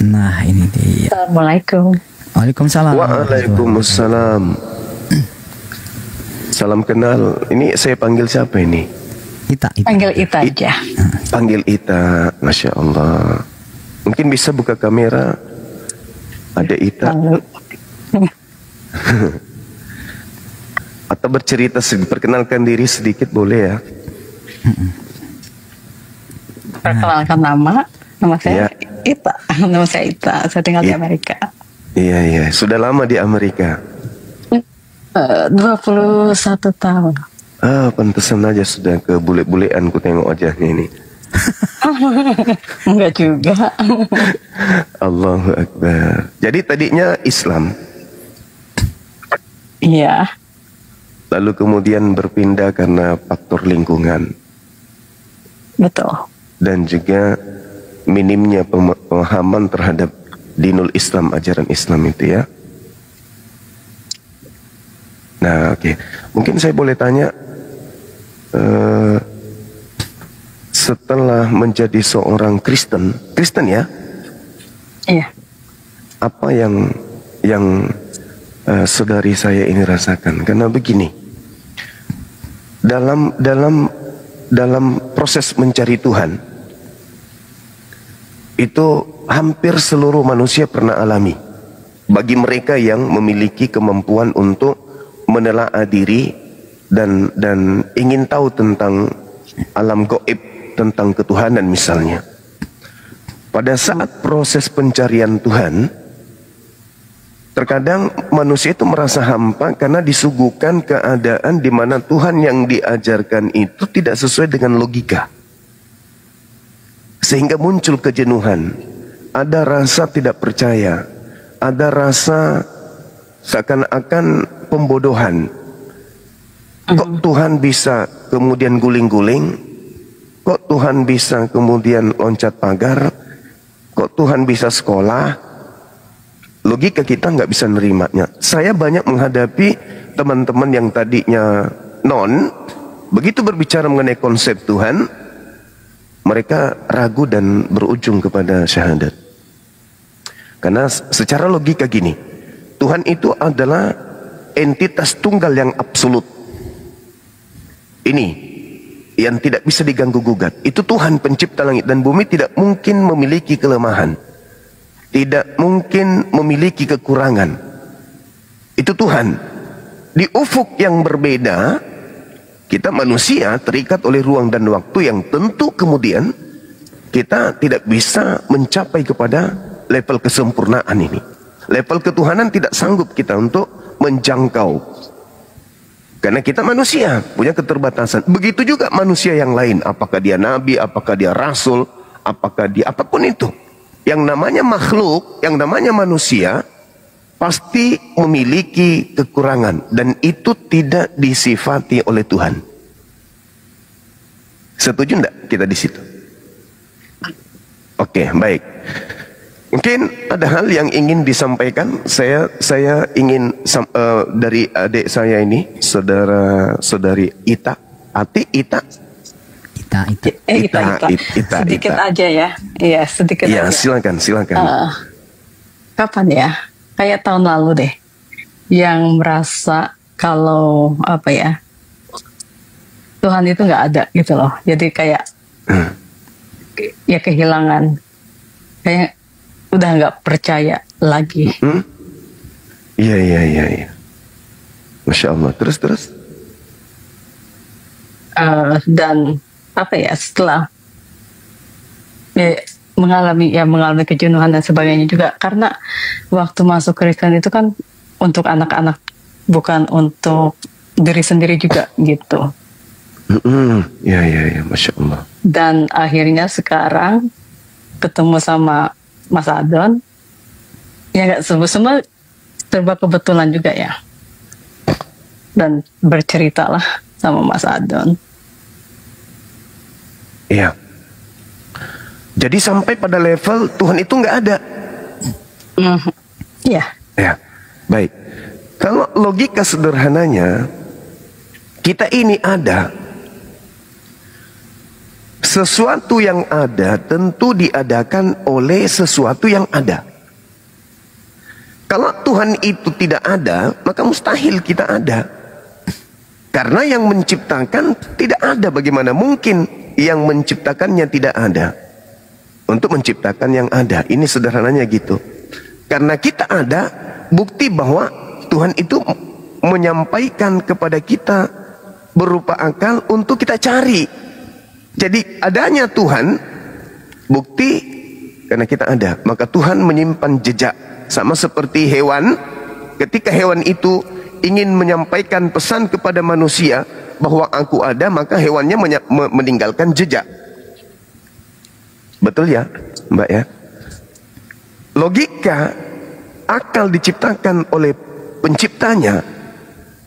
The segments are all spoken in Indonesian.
Nah, ini dia. Assalamualaikum. Waalaikumsalam. Waalaikumsalam. Salam kenal. Ini saya panggil siapa ini? Ita. Panggil Ita aja. Panggil Ita. Masya Allah. Mungkin bisa buka kamera. Ada Ita. Atau bercerita, perkenalkan diri sedikit boleh ya? Perkenalkan nama saya Ita. Nama saya Ita. Saya tinggal di Amerika. Iya. Sudah lama di Amerika? 21 tahun. Pantesan aja sudah ke bule-bulean ku tengok wajahnya ini. Enggak juga. Allahu Akbar. Jadi tadinya Islam. Iya. Lalu kemudian berpindah karena faktor lingkungan. Betul. Dan juga minimnya pemahaman terhadap dinul Islam, ajaran Islam itu ya. Nah, oke. Mungkin saya boleh tanya, setelah menjadi seorang Kristen ya? Iya. Apa yang saudari saya ini rasakan? Karena begini, dalam proses mencari Tuhan, itu hampir seluruh manusia pernah alami. Bagi mereka yang memiliki kemampuan untuk menelaah diri dan ingin tahu tentang alam gaib, tentang ketuhanan misalnya. Pada saat proses pencarian Tuhan, terkadang manusia itu merasa hampa karena disuguhkan keadaan di mana Tuhan yang diajarkan itu tidak sesuai dengan logika. Sehingga muncul kejenuhan, ada rasa tidak percaya, ada rasa seakan-akan pembodohan. Kok Tuhan bisa kemudian guling-guling? Kok Tuhan bisa kemudian loncat pagar? Kok Tuhan bisa sekolah? Logika kita nggak bisa nerimanya. Saya banyak menghadapi teman-teman yang tadinya begitu berbicara mengenai konsep Tuhan, mereka ragu dan berujung kepada syahadat. Karena secara logika gini, Tuhan itu adalah entitas tunggal yang absolut. Ini yang tidak bisa diganggu gugat. Itu Tuhan pencipta langit dan bumi, tidak mungkin memiliki kelemahan, tidak mungkin memiliki kekurangan. Itu Tuhan. Di ufuk yang berbeda, kita manusia terikat oleh ruang dan waktu yang tentu kemudian kita tidak bisa mencapai kepada level kesempurnaan ini. Level ketuhanan tidak sanggup kita untuk menjangkau. Karena kita manusia, punya keterbatasan. Begitu juga manusia yang lain. Apakah dia nabi, apakah dia rasul, apakah dia apapun itu. Yang namanya makhluk, yang namanya manusia, pasti memiliki kekurangan. Dan itu tidak disifati oleh Tuhan. Setuju enggak kita di situ? Oke, baik. Mungkin ada hal yang ingin disampaikan. Saya ingin dari adik saya ini, saudari Ita. Ita. Sedikit aja ya. Iya, sedikit aja. Silakan. Kapan ya? Kayak tahun lalu deh. Yang merasa kalau Tuhan itu nggak ada gitu loh. Jadi kayak ya kehilangan. Kayak udah nggak percaya lagi. Iya. Masya Allah. Terus. Dan setelah mengalami kejenuhan dan sebagainya juga, karena waktu masuk Kristen itu kan untuk anak-anak, bukan untuk diri sendiri juga gitu. Iya, Masya Allah. Dan akhirnya sekarang ketemu sama Mas Adon, ya nggak semua serba kebetulan juga ya. Dan berceritalah sama Mas Adon. Iya. Jadi sampai pada level Tuhan itu nggak ada. Iya. Ya, baik. Kalau logika sederhananya, kita ini ada sesuatu yang ada tentu diadakan oleh sesuatu yang ada. Kalau Tuhan itu tidak ada, maka mustahil kita ada. Karena yang menciptakan tidak ada, bagaimana mungkin yang menciptakannya tidak ada? Untuk menciptakan yang ada, ini sederhananya gitu. Karena kita ada, bukti bahwa Tuhan itu menyampaikan kepada kita berupa akal untuk kita cari. Jadi adanya Tuhan, bukti karena kita ada. Maka Tuhan menyimpan jejak. Sama seperti hewan, ketika hewan itu ingin menyampaikan pesan kepada manusia bahwa aku ada, maka hewannya meninggalkan jejak. Betul ya, Mbak ya? Logika, akal diciptakan oleh penciptanya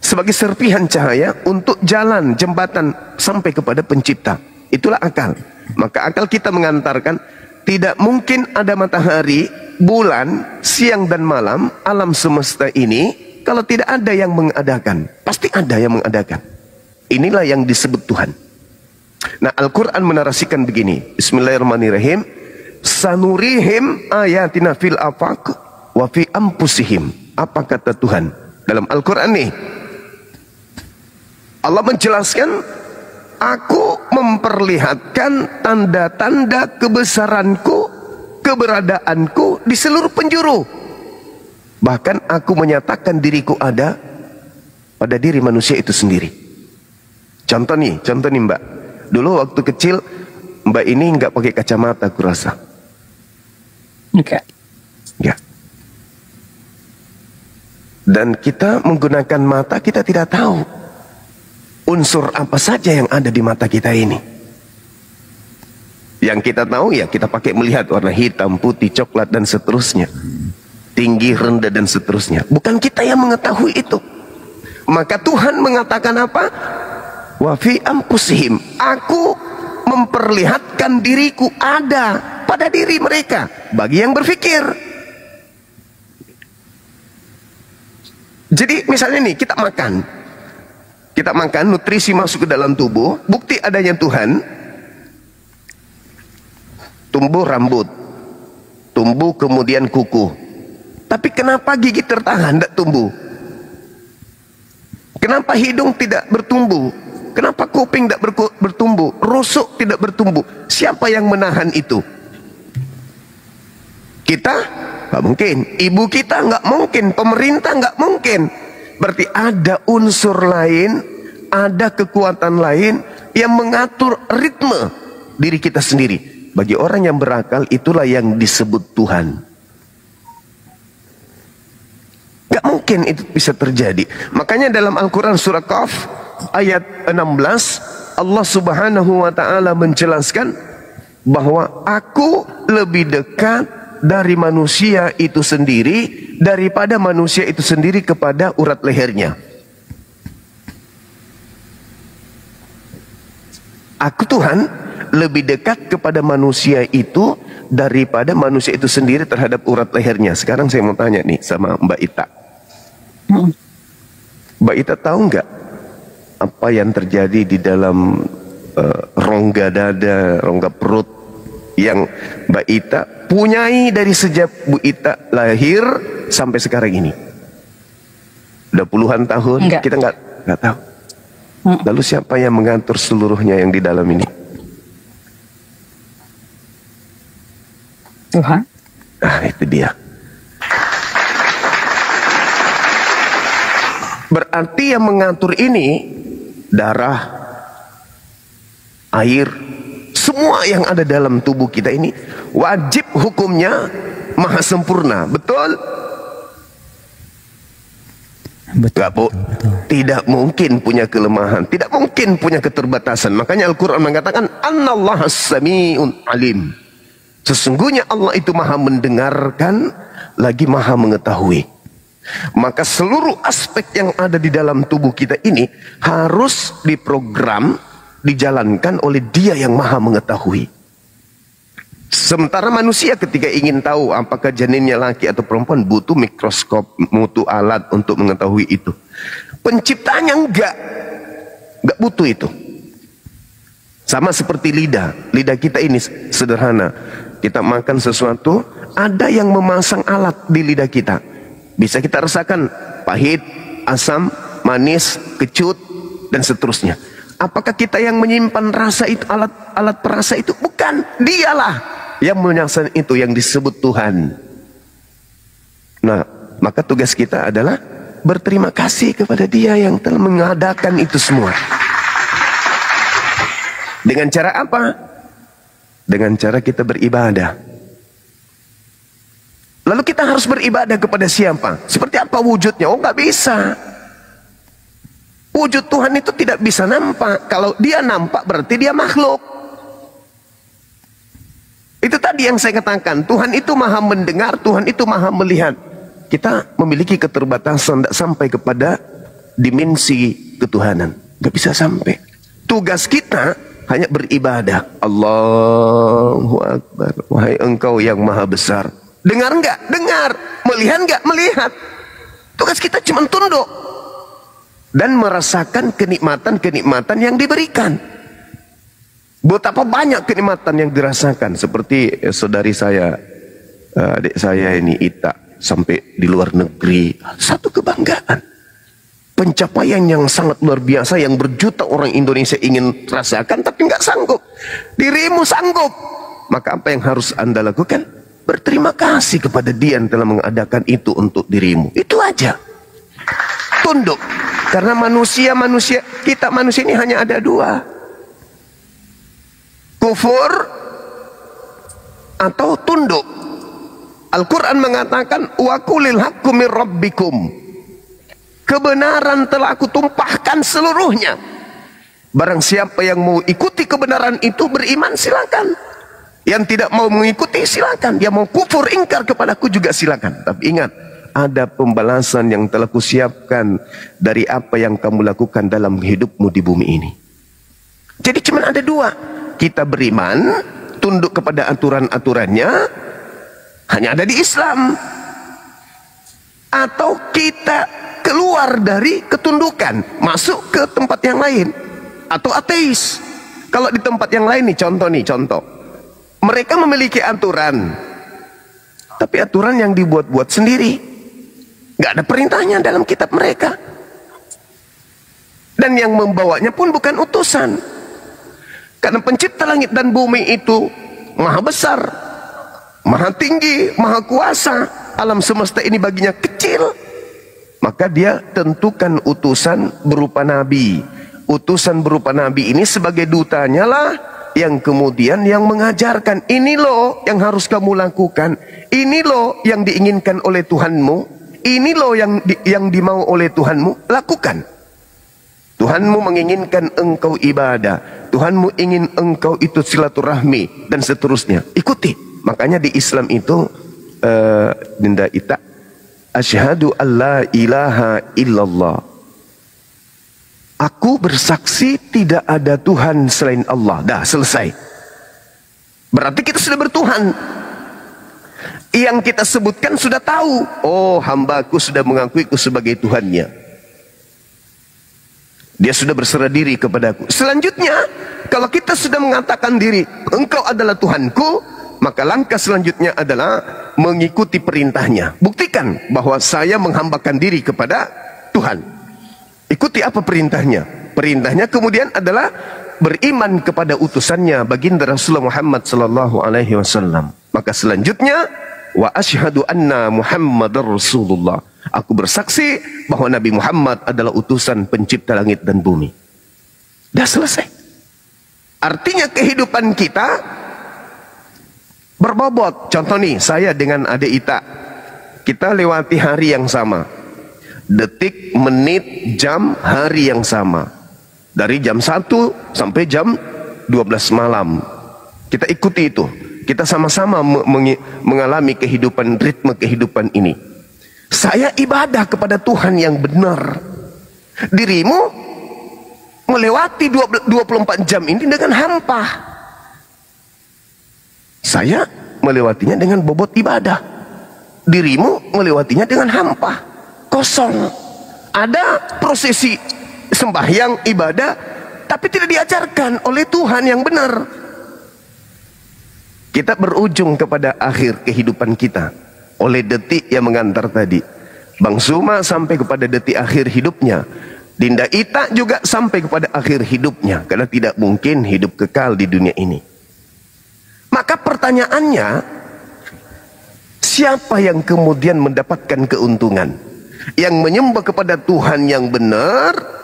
sebagai serpihan cahaya untuk jalan jembatan sampai kepada pencipta. Itulah akal. Maka akal kita mengantarkan tidak mungkin ada matahari, bulan, siang dan malam, alam semesta ini kalau tidak ada yang mengadakan. Pasti ada yang mengadakan. Inilah yang disebut Tuhan. Nah, Al-Quran menarasikan begini. Bismillahirrahmanirrahim. Sanurihim ayatina fil afaq wa fi anfusihim. Apa kata Tuhan dalam Al-Quran nih? Allah menjelaskan, aku memperlihatkan tanda-tanda kebesaranku, keberadaanku di seluruh penjuru. Bahkan aku menyatakan diriku ada pada diri manusia itu sendiri. Contoh nih Mbak. Dulu waktu kecil Mbak ini nggak pakai kacamata, aku rasa. Oke. Ya. Dan kita menggunakan mata, kita tidak tahu unsur apa saja yang ada di mata kita ini. Yang kita tahu ya kita pakai melihat warna hitam, putih, coklat dan seterusnya, tinggi, rendah dan seterusnya. Bukan kita yang mengetahui itu. Maka Tuhan mengatakan apa? Wa fi anfusihim, aku memperlihatkan diriku ada pada diri mereka bagi yang berpikir. Jadi misalnya nih kita makan, nutrisi masuk ke dalam tubuh, bukti adanya Tuhan. Tumbuh rambut, tumbuh kemudian kuku. Tapi kenapa gigi tertahan, tidak tumbuh? Kenapa hidung tidak bertumbuh? Kenapa kuping tidak bertumbuh? Rusuk tidak bertumbuh? Siapa yang menahan itu? Kita? Nggak mungkin. Ibu kita nggak mungkin. Pemerintah nggak mungkin. Berarti ada unsur lain, ada kekuatan lain yang mengatur ritme diri kita sendiri. Bagi orang yang berakal, itulah yang disebut Tuhan. Gak mungkin itu bisa terjadi. Makanya dalam Al-Quran surah Qaf ayat 16, Allah subhanahu wa ta'ala menjelaskan bahwa aku lebih dekat dari manusia itu sendiri daripada manusia itu sendiri kepada urat lehernya. Aku Tuhan lebih dekat kepada manusia itu daripada manusia itu sendiri terhadap urat lehernya. Sekarang saya mau tanya nih sama Mbak Ita. Mbak Ita tahu nggak apa yang terjadi di dalam rongga dada, rongga perut yang Mbak Ita punyai dari sejak Bu Ita lahir sampai sekarang ini? Udah puluhan tahun. Enggak. Kita nggak tahu. Lalu siapa yang mengatur seluruhnya yang di dalam ini? Tuhan. Nah, itu dia. Berarti yang mengatur ini darah, air, semua yang ada dalam tubuh kita ini wajib hukumnya maha sempurna. Betul? Betul. Tidak mungkin punya kelemahan, tidak mungkin punya keterbatasan. Makanya Al-Quran mengatakan Annallahu as-sami'un alim. Sesungguhnya Allah itu maha mendengarkan, lagi maha mengetahui. Maka seluruh aspek yang ada di dalam tubuh kita ini harus diprogram, dijalankan oleh Dia yang maha mengetahui. Sementara manusia ketika ingin tahu apakah janinnya laki atau perempuan, butuh mikroskop, butuh alat untuk mengetahui itu. Penciptanya enggak butuh itu. Sama seperti lidah. Lidah kita ini sederhana. Kita makan sesuatu, ada yang memasang alat di lidah kita. Bisa kita rasakan pahit, asam, manis, kecut, dan seterusnya. Apakah kita yang menyimpan rasa itu, alat perasa itu? Bukan. Dialah yang menyaksikan itu, yang disebut Tuhan. Nah, maka tugas kita adalah berterima kasih kepada Dia yang telah mengadakan itu semua. Dengan cara apa? Dengan cara kita beribadah. Lalu kita harus beribadah kepada siapa? Seperti apa wujudnya? Oh, nggak bisa. Wujud Tuhan itu tidak bisa nampak. Kalau Dia nampak berarti Dia makhluk. Itu tadi yang saya katakan. Tuhan itu maha mendengar, Tuhan itu maha melihat. Kita memiliki keterbatasan, tidak sampai kepada dimensi ketuhanan. Nggak bisa sampai. Tugas kita hanya beribadah. Allahu Akbar. Wahai Engkau yang maha besar. Dengar enggak? Dengar. Melihat enggak? Melihat. Tugas kita cuma tunduk. Dan merasakan kenikmatan-kenikmatan yang diberikan. Betapa banyak kenikmatan yang dirasakan. Seperti saudari saya, adik saya ini Ita. Sampai di luar negeri. Satu kebanggaan. Pencapaian yang sangat luar biasa yang berjuta orang Indonesia ingin rasakan tapi nggak sanggup. Dirimu sanggup. Maka apa yang harus Anda lakukan? Berterima kasih kepada Dia yang telah mengadakan itu untuk dirimu. Itu aja. Tunduk. Karena manusia ini hanya ada dua. Kufur atau tunduk. Al-Quran mengatakan wa qulil haqqu mir rabbikum. Kebenaran telah aku tumpahkan seluruhnya. Barang siapa yang mau ikuti kebenaran itu, beriman silakan. Yang tidak mau mengikuti silakan. Yang mau kufur ingkar kepadaku juga silakan. Tapi ingat, ada pembalasan yang telah kusiapkan dari apa yang kamu lakukan dalam hidupmu di bumi ini. Jadi cuma ada dua. Kita beriman, tunduk kepada aturan-aturannya, hanya ada di Islam. Atau kita keluar dari ketundukan, masuk ke tempat yang lain, atau ateis. Kalau di tempat yang lain nih, contoh. Mereka memiliki aturan, tapi aturan yang dibuat-buat sendiri. Nggak ada perintahnya dalam kitab mereka. Dan yang membawanya pun bukan utusan. Karena pencipta langit dan bumi itu maha besar, maha tinggi, maha kuasa. Alam semesta ini baginya kecil. Maka Dia tentukan utusan berupa nabi. Utusan berupa nabi ini sebagai dutanya lah yang kemudian yang mengajarkan, ini loh yang harus kamu lakukan, ini loh yang diinginkan oleh Tuhanmu, ini loh yang dimau oleh Tuhanmu, lakukan. Tuhanmu menginginkan engkau ibadah, Tuhanmu ingin engkau itu silaturahmi dan seterusnya, ikuti. Makanya di Islam itu Dinda Ita, asyhadu alla ilaha illallah. Aku bersaksi tidak ada Tuhan selain Allah. Dah, selesai. Berarti kita sudah bertuhan. Yang kita sebutkan sudah tahu. Oh, hambaku sudah mengakuiku sebagai Tuhannya. Dia sudah berserah diri kepadaku. Selanjutnya, kalau kita sudah mengatakan diri, engkau adalah Tuhanku, maka langkah selanjutnya adalah mengikuti perintahnya. Buktikan bahwa saya menghambakan diri kepada Tuhan. Ikuti apa perintahnya? Perintahnya kemudian adalah beriman kepada utusannya, baginda Rasulullah Muhammad sallallahu alaihi wasallam. Maka selanjutnya, wa asyhadu anna Muhammadar Rasulullah. Aku bersaksi bahwa Nabi Muhammad adalah utusan pencipta langit dan bumi. Dah selesai. Artinya kehidupan kita berbobot. Contoh nih, saya dengan adik Ita, kita lewati hari yang sama. Detik, menit, jam, hari yang sama. Dari jam 1 sampai jam 12 malam. Kita ikuti itu. Kita sama-sama mengalami kehidupan, ritme kehidupan ini. Saya ibadah kepada Tuhan yang benar. Dirimu melewati 24 jam ini dengan hampa. Saya melewatinya dengan bobot ibadah. Dirimu melewatinya dengan hampa. Kosong. Ada prosesi sembahyang, ibadah, Tapi tidak diajarkan oleh Tuhan yang benar. Kita berujung kepada akhir kehidupan kita oleh detik yang mengantar tadi. Bang Suma sampai kepada detik akhir hidupnya. Dinda Ita juga sampai kepada akhir hidupnya. Karena tidak mungkin hidup kekal di dunia ini. Maka pertanyaannya, siapa yang kemudian mendapatkan keuntungan? Yang menyembah kepada Tuhan yang benar,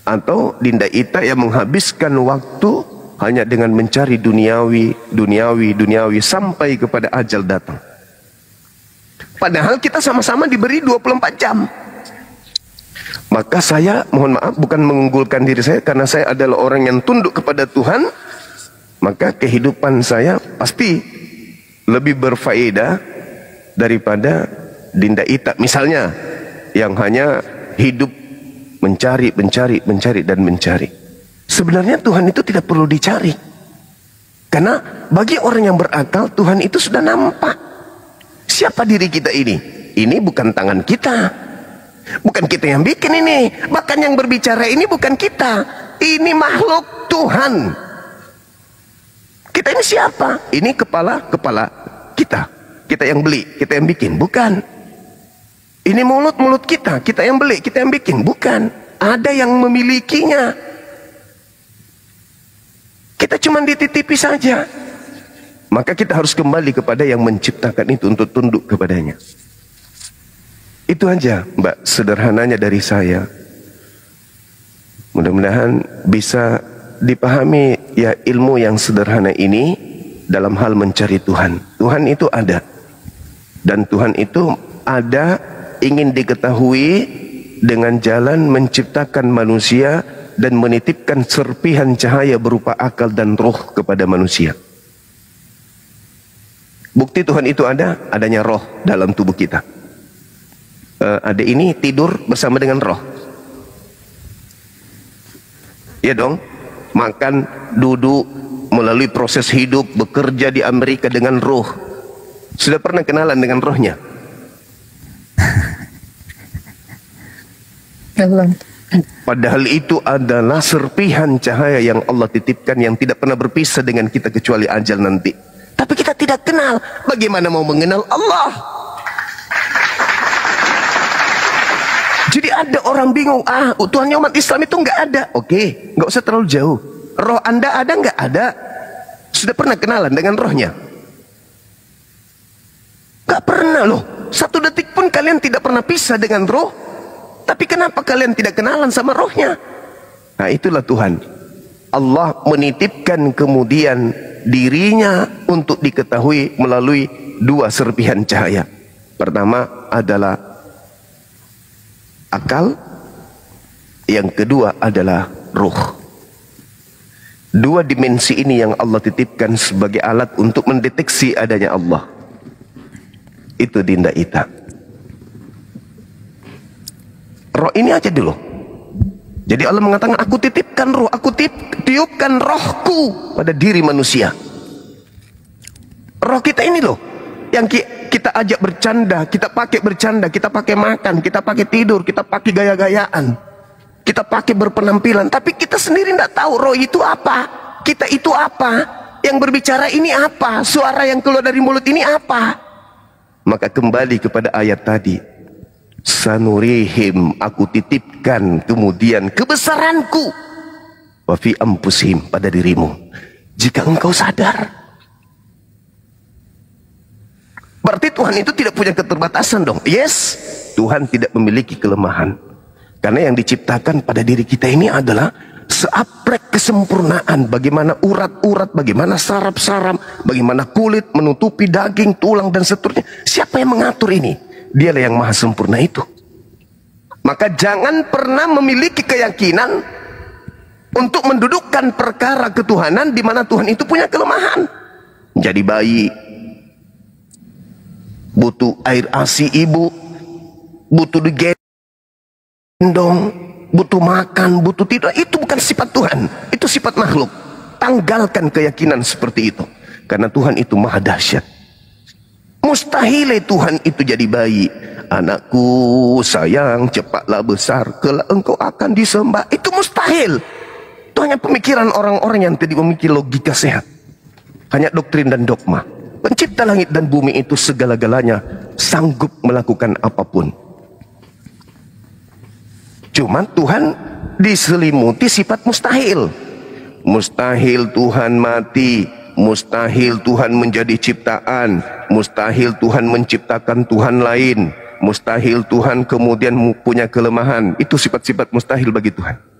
atau Dinda Ita yang menghabiskan waktu hanya dengan mencari duniawi sampai kepada ajal datang. Padahal kita sama-sama diberi 24 jam. Maka saya, mohon maaf, bukan mengunggulkan diri saya, karena saya adalah orang yang tunduk kepada Tuhan, maka kehidupan saya pasti lebih berfaedah daripada Dinda Ita misalnya, yang hanya hidup mencari dan mencari. Sebenarnya Tuhan itu tidak perlu dicari. Karena bagi orang yang berakal, Tuhan itu sudah nampak. Siapa diri kita ini? Ini bukan tangan kita. Bukan kita yang bikin ini. Bahkan yang berbicara ini bukan kita. Ini makhluk Tuhan. Kita ini siapa? Ini kepala kita. Kita yang beli, kita yang bikin. Bukan. Ini mulut kita. Kita yang beli, kita yang bikin. Bukan. Ada yang memilikinya. Kita cuma dititipi saja. Maka kita harus kembali kepada yang menciptakan itu untuk tunduk kepadanya. Itu aja, Mbak, sederhananya dari saya. Mudah-mudahan bisa dipahami ya ilmu yang sederhana ini dalam hal mencari Tuhan. Tuhan itu ada. Dan Tuhan itu ada ingin diketahui dengan jalan menciptakan manusia dan menitipkan serpihan cahaya berupa akal dan roh kepada manusia. Bukti Tuhan itu ada, adanya roh dalam tubuh kita. Ada ini tidur bersama dengan roh. Ya dong, makan, duduk, melalui proses hidup, bekerja di Amerika dengan roh. Sudah pernah kenalan dengan rohnya? Belum. Padahal itu adalah serpihan cahaya yang Allah titipkan yang tidak pernah berpisah dengan kita kecuali ajal nanti. Tapi kita tidak kenal. Bagaimana mau mengenal Allah? Jadi ada orang bingung, Tuhannya umat Islam itu nggak ada. Oke, nggak usah terlalu jauh. Roh Anda ada nggak? Ada. Sudah pernah kenalan dengan rohnya? Nggak pernah loh. Satu detik pun kalian tidak pernah pisah dengan roh. Tapi kenapa kalian tidak kenalan sama rohnya? Nah, itulah Tuhan. Allah menitipkan kemudian dirinya untuk diketahui melalui dua serpihan cahaya. Pertama adalah akal, yang kedua adalah ruh. Dua dimensi ini yang Allah titipkan sebagai alat untuk mendeteksi adanya Allah. Itu Dinda Ita. Roh ini aja dulu. Jadi Allah mengatakan, aku titipkan roh, aku tiupkan rohku pada diri manusia. Roh kita ini loh, yang kita ajak bercanda, kita pakai makan, kita pakai tidur, kita pakai gaya-gayaan, kita pakai berpenampilan. Tapi kita sendiri tidak tahu roh itu apa, kita itu apa, yang berbicara ini apa, suara yang keluar dari mulut ini apa. Maka kembali kepada ayat tadi. Sanurihim, aku titipkan kemudian kebesaranku wa fi anfusihim, pada dirimu, jika engkau sadar. Berarti Tuhan itu tidak punya keterbatasan dong. Yes, Tuhan tidak memiliki kelemahan. Karena yang diciptakan pada diri kita ini adalah seaprek kesempurnaan. Bagaimana urat-urat, bagaimana saraf-saraf, bagaimana kulit menutupi daging, tulang dan seterusnya. Siapa yang mengatur ini? Dialah yang maha sempurna itu. Maka jangan pernah memiliki keyakinan untuk mendudukkan perkara ketuhanan di mana Tuhan itu punya kelemahan. Jadi bayi butuh air ASI ibu, butuh digendong, butuh makan, butuh tidur. Itu bukan sifat Tuhan, itu sifat makhluk. Tanggalkan keyakinan seperti itu, karena Tuhan itu maha dahsyat. Mustahil Tuhan itu jadi bayi. Anakku sayang, cepatlah besar, kelak engkau akan disembah. Itu mustahil. Itu hanya pemikiran orang-orang yang tidak memiliki logika sehat. Hanya doktrin dan dogma. Pencipta langit dan bumi itu segala-galanya sanggup melakukan apapun. Cuman Tuhan diselimuti sifat mustahil. Mustahil Tuhan mati, mustahil Tuhan menjadi ciptaan, mustahil Tuhan menciptakan Tuhan lain, mustahil Tuhan kemudian punya kelemahan. Itu sifat-sifat mustahil bagi Tuhan.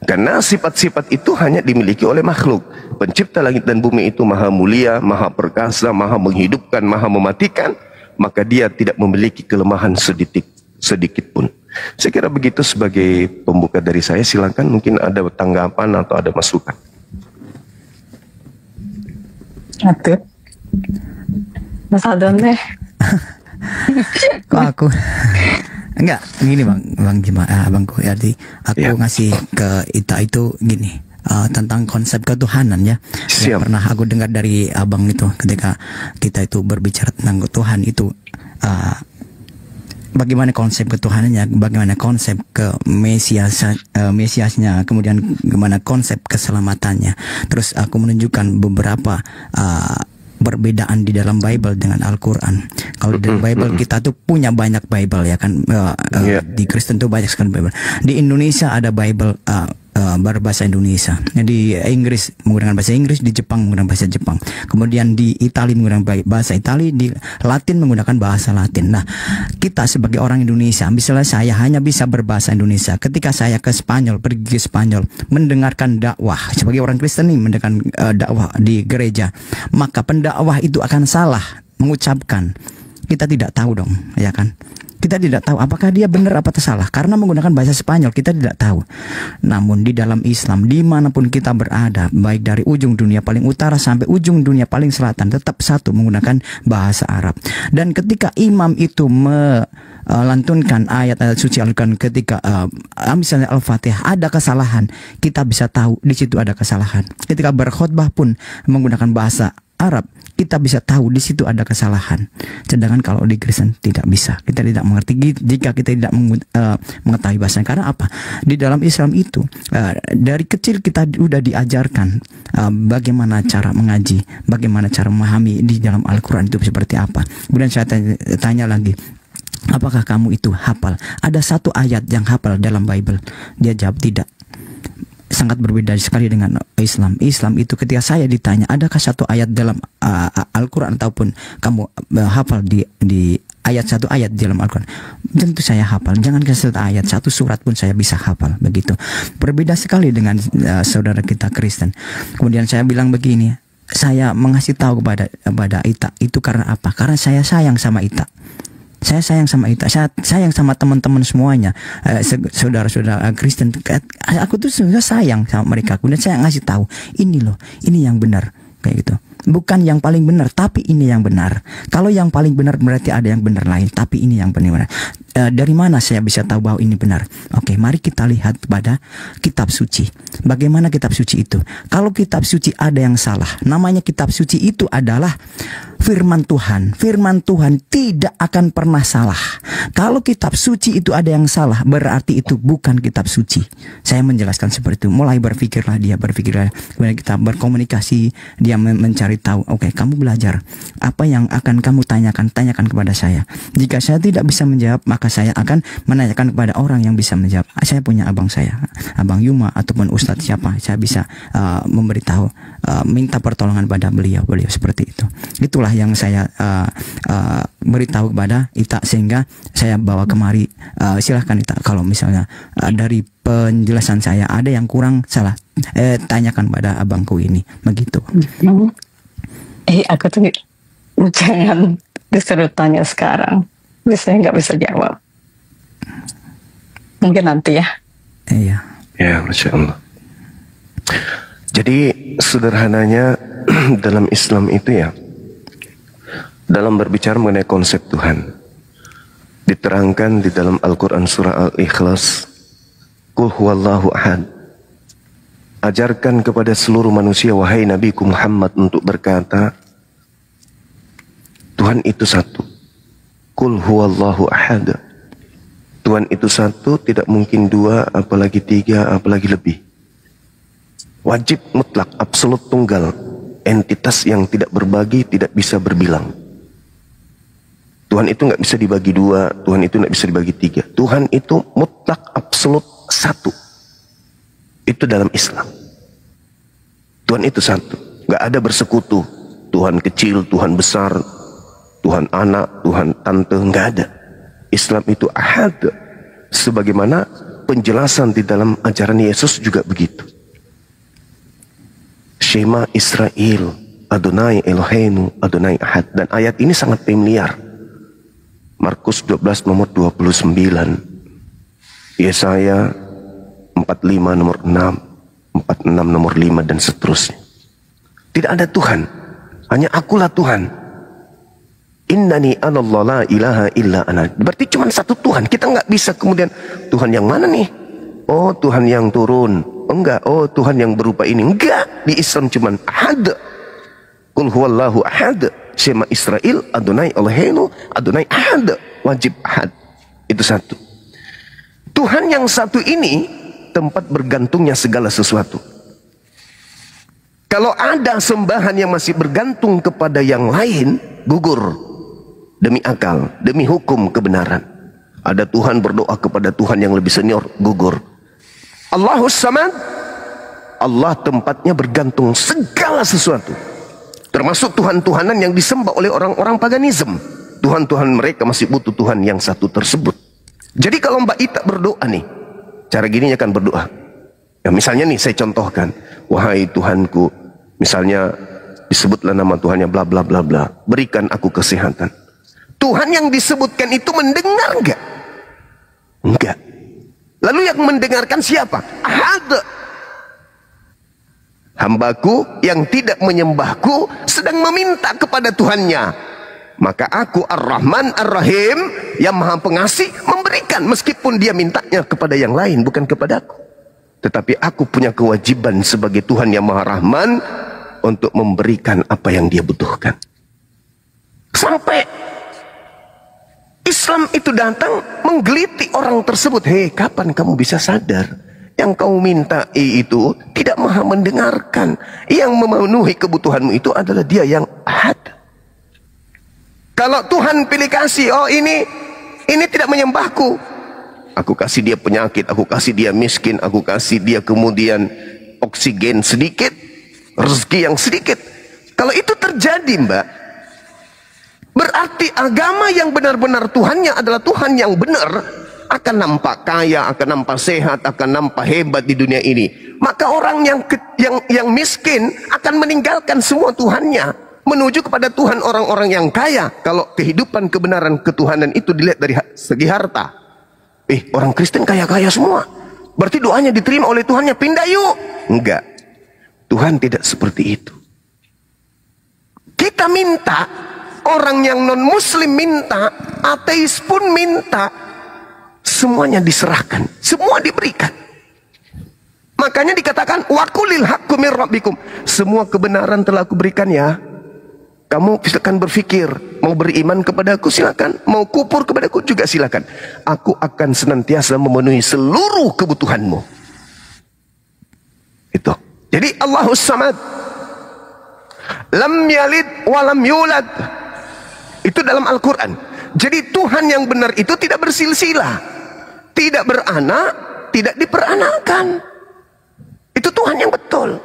Karena sifat-sifat itu hanya dimiliki oleh makhluk. Pencipta langit dan bumi itu maha mulia, maha perkasa, maha menghidupkan, maha mematikan. Maka dia tidak memiliki kelemahan sedikit pun. Saya kira begitu sebagai pembuka dari saya. Silakan, mungkin ada tanggapan atau ada masukan. Aduh, Mas Adon deh. Kok aku? Enggak, gini Bang Abangku. Jadi aku ngasih ke Ita itu gini, tentang konsep ketuhanan ya. Yang pernah aku dengar dari Abang itu ketika kita itu berbicara tentang Tuhan itu, bagaimana konsep ketuhanannya, bagaimana konsep Mesiasnya, kemudian bagaimana konsep keselamatannya. Terus aku menunjukkan beberapa perbedaan di dalam Bible dengan Al-Quran. Kalau di dalam Bible kita tuh punya banyak Bible ya kan, di Kristen tuh banyak sekali Bible. Di Indonesia ada Bible berbahasa Indonesia. Di Inggris menggunakan bahasa Inggris, di Jepang menggunakan bahasa Jepang. Kemudian di Italia menggunakan bahasa Italia, di Latin menggunakan bahasa Latin. Nah, kita sebagai orang Indonesia, misalnya saya hanya bisa berbahasa Indonesia. Ketika saya ke Spanyol, pergi ke Spanyol, mendengarkan dakwah sebagai orang Kristen nih, mendengarkan dakwah di gereja, maka pendakwah itu akan salah mengucapkan. Kita tidak tahu dong, ya kan? Kita tidak tahu apakah dia benar apa salah karena menggunakan bahasa Spanyol, kita tidak tahu. Namun di dalam Islam, dimanapun kita berada, baik dari ujung dunia paling utara sampai ujung dunia paling selatan, tetap satu menggunakan bahasa Arab. Dan ketika imam itu melantunkan ayat-ayat suci Al-Quran, ketika misalnya Al-Fatihah ada kesalahan, kita bisa tahu di situ ada kesalahan. Ketika berkhutbah pun menggunakan bahasa Arab, kita bisa tahu di situ ada kesalahan. Sedangkan kalau di Kristen tidak bisa, kita tidak mengerti jika kita tidak mengetahui bahasa. Karena apa? Di dalam Islam itu dari kecil kita sudah diajarkan bagaimana cara mengaji, bagaimana cara memahami di dalam Al-Quran itu seperti apa. Kemudian saya tanya lagi, apakah kamu itu hafal? Ada satu ayat yang hafal dalam Bible? Dia jawab tidak. Sangat berbeda sekali dengan Islam. Islam itu ketika saya ditanya, adakah satu ayat dalam Al-Quran ataupun kamu hafal di satu ayat di dalam Al-Quran? Tentu saya hafal. Jangan ke satu ayat, satu surat pun saya bisa hafal. Begitu. Berbeda sekali dengan saudara kita Kristen. Kemudian saya bilang begini, saya mengasih tahu kepada Ita itu karena apa? Karena saya sayang sama Ita. Saya sayang sama Ita, saya sayang sama teman-teman semuanya, saudara-saudara Kristen. Aku tuh sebenarnya sayang sama mereka. Kemudian saya ngasih tahu, ini loh, ini yang benar, kayak gitu. Bukan yang paling benar, tapi ini yang benar. Kalau yang paling benar berarti ada yang benar lain, tapi ini yang benar. Dari mana saya bisa tahu bahwa ini benar? Oke, mari kita lihat pada kitab suci. Bagaimana kitab suci itu? Kalau kitab suci ada yang salah, namanya kitab suci itu adalah firman Tuhan. Firman Tuhan tidak akan pernah salah. Kalau kitab suci itu ada yang salah, berarti itu bukan kitab suci. Saya menjelaskan seperti itu. Mulai berpikirlah dia, kemudian kita berkomunikasi, dia mencari tahu. Oke, kamu belajar. Apa yang akan kamu tanyakan kepada saya. Jika saya tidak bisa menjawab, maka saya akan menanyakan kepada orang yang bisa menjawab. Saya punya abang saya, Abang Yuma ataupun Ustadz siapa, saya bisa memberitahu, minta pertolongan pada beliau seperti itu. Itulah yang saya beritahu kepada Ita sehingga saya bawa kemari. Silahkan Ita, kalau misalnya dari penjelasan saya ada yang kurang salah, tanyakan pada abangku ini, begitu. Aku tuh jangan disuruh tanya sekarang, biasanya nggak bisa jawab. Mungkin nanti ya. Iya. Ya, Masya Allah. Jadi sederhananya dalam Islam itu ya, dalam berbicara mengenai konsep Tuhan, diterangkan di dalam Al-Quran surah Al-Ikhlas, Qul huwallahu ahad. Ajarkan kepada seluruh manusia, wahai Nabiku Muhammad, untuk berkata, Tuhan itu satu. Qul huwallahu ahad. Tuhan itu satu, tidak mungkin dua, apalagi tiga, apalagi lebih. Wajib mutlak, absolut tunggal. Entitas yang tidak berbagi, tidak bisa berbilang. Tuhan itu nggak bisa dibagi dua, Tuhan itu nggak bisa dibagi tiga. Tuhan itu mutlak, absolut satu. Itu dalam Islam. Tuhan itu satu, nggak ada bersekutu. Tuhan kecil, Tuhan besar, Tuhan anak, Tuhan tante, nggak ada. Islam itu ahad. Sebagaimana penjelasan di dalam ajaran Yesus juga begitu. Shema Israel, Adonai Eloheinu, Adonai ahad. Dan ayat ini sangat familiar. Markus 12 nomor 29. Yesaya 45 nomor 6, 46 nomor 5 dan seterusnya. Tidak ada Tuhan, hanya akulah Tuhan. Innani anallah la ilaha illa ana. Berarti cuma satu Tuhan. Kita nggak bisa kemudian Tuhan yang mana nih? Oh Tuhan yang turun. Enggak. Oh Tuhan yang berupa ini. Enggak. Di Islam cuma ahad. Qul huwallahu ahad. Shema Israel, Adonai Eloheinu, Adonai ahad. Wajib ahad. Itu satu. Tuhan yang satu ini tempat bergantungnya segala sesuatu. Kalau ada sembahan yang masih bergantung kepada yang lain, gugur. Demi akal, demi hukum kebenaran. Ada Tuhan berdoa kepada Tuhan yang lebih senior, gugur. Allahus Samad, Allah tempatnya bergantung segala sesuatu. Termasuk Tuhan-Tuhanan yang disembah oleh orang-orang paganisme. Tuhan-Tuhan mereka masih butuh Tuhan yang satu tersebut. Jadi kalau Mbak Ita berdoa nih, cara gininya kan berdoa. Ya misalnya nih saya contohkan, wahai Tuhanku, misalnya disebutlah nama Tuhannya bla bla bla bla, berikan aku kesehatan. Tuhan yang disebutkan itu mendengar enggak? Enggak. Lalu yang mendengarkan siapa? Ahad. Hambaku yang tidak menyembahku sedang meminta kepada Tuhannya. Maka aku Ar-Rahman Ar-Rahim yang maha pengasih memberikan. Meskipun dia mintanya kepada yang lain, bukan kepadaku. Tetapi aku punya kewajiban sebagai Tuhan yang maha Rahman untuk memberikan apa yang dia butuhkan. Sampai Islam itu datang menggeliti orang tersebut. Hei, kapan kamu bisa sadar yang kau minta itu tidak maha mendengarkan. Yang memenuhi kebutuhanmu itu adalah dia yang ahad. Kalau Tuhan pilih kasih, oh ini tidak menyembahku, aku kasih dia penyakit, aku kasih dia miskin, aku kasih dia kemudian oksigen sedikit, rezeki yang sedikit. Kalau itu terjadi, Mbak, berarti agama yang benar-benar Tuhannya adalah Tuhan yang benar, akan nampak kaya, akan nampak sehat, akan nampak hebat di dunia ini. Maka orang yang miskin akan meninggalkan semua Tuhannya, menuju kepada Tuhan orang-orang yang kaya. Kalau kehidupan kebenaran ketuhanan itu dilihat dari segi harta, orang Kristen kaya-kaya semua, berarti doanya diterima oleh Tuhannya, pindah yuk. Enggak, Tuhan tidak seperti itu. Kita minta, orang yang non-muslim minta, ateis pun minta, semuanya diserahkan, semua diberikan. Makanya dikatakan waqulil haqqu mir rabbikum, semua kebenaran telah aku berikan ya. Kamu silakan berpikir, mau beriman kepadaku silakan, mau kufur kepadaku juga silakan. Aku akan senantiasa memenuhi seluruh kebutuhanmu. Itu. Jadi Allahus Samad, lam yalid walam yulad. Itu dalam Al-Quran. Jadi Tuhan yang benar itu tidak bersilsilah, tidak beranak, tidak diperanakan. Itu Tuhan yang betul.